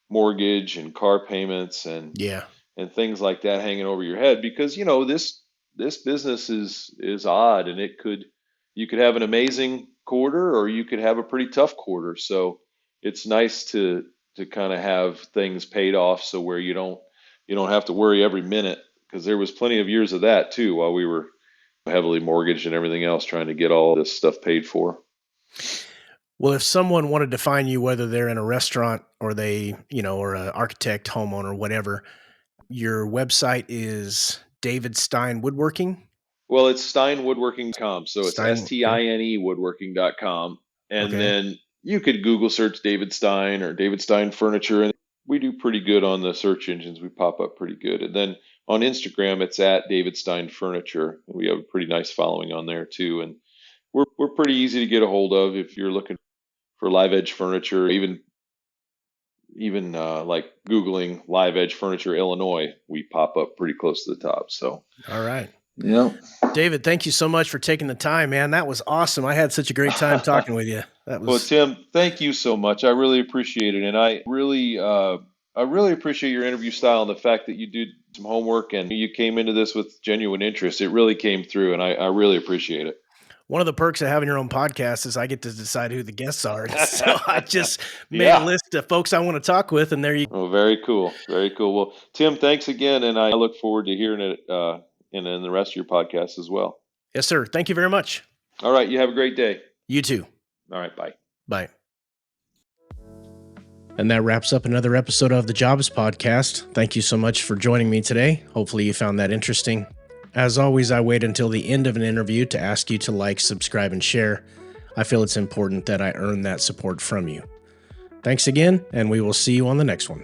mortgage and car payments Yeah. and things like that hanging over your head, because this business is odd, and you could have an amazing quarter or you could have a pretty tough quarter. So it's nice to kind of have things paid off, so where you don't have to worry every minute, because there was plenty of years of that too while we were heavily mortgaged and everything else trying to get all this stuff paid for. Well, if someone wanted to find you, whether they're in a restaurant or or an architect, homeowner, whatever, your website is David Stine Woodworking. Well, it's stinewoodworking.com. So it's Stine. Okay. Stine woodworking.com. And Okay. then you could Google search David Stine or David Stine Furniture. And we do pretty good on the search engines. We pop up pretty good. And then on Instagram, it's at David Stine Furniture. We have a pretty nice following on there too. And we're pretty easy to get a hold of if you're looking for live edge furniture, even like Googling live edge furniture Illinois, we pop up pretty close to the top. So, All right. yeah. David, thank you so much for taking the time, man. That was awesome. I had such a great time talking with you. That Well, was, Tim, thank you so much. I really appreciate it, and I really appreciate your interview style and the fact that you did some homework and you came into this with genuine interest. It really came through, and I really appreciate it. one of the perks of having your own podcast is I get to decide who the guests are. So I just made a Yeah. list of folks I want to talk with, and there you. Oh, very cool. Very cool. Well, Tim, thanks again, and I look forward to hearing it in the rest of your podcast as well. Yes, sir. Thank you very much. All right. You have a great day. You too. All right. Bye. Bye. And that wraps up another episode of the Jobs Podcast. Thank you so much for joining me today. Hopefully you found that interesting. As always, I wait until the end of an interview to ask you to like, subscribe, and share. I feel it's important that I earn that support from you. Thanks again, and we will see you on the next one.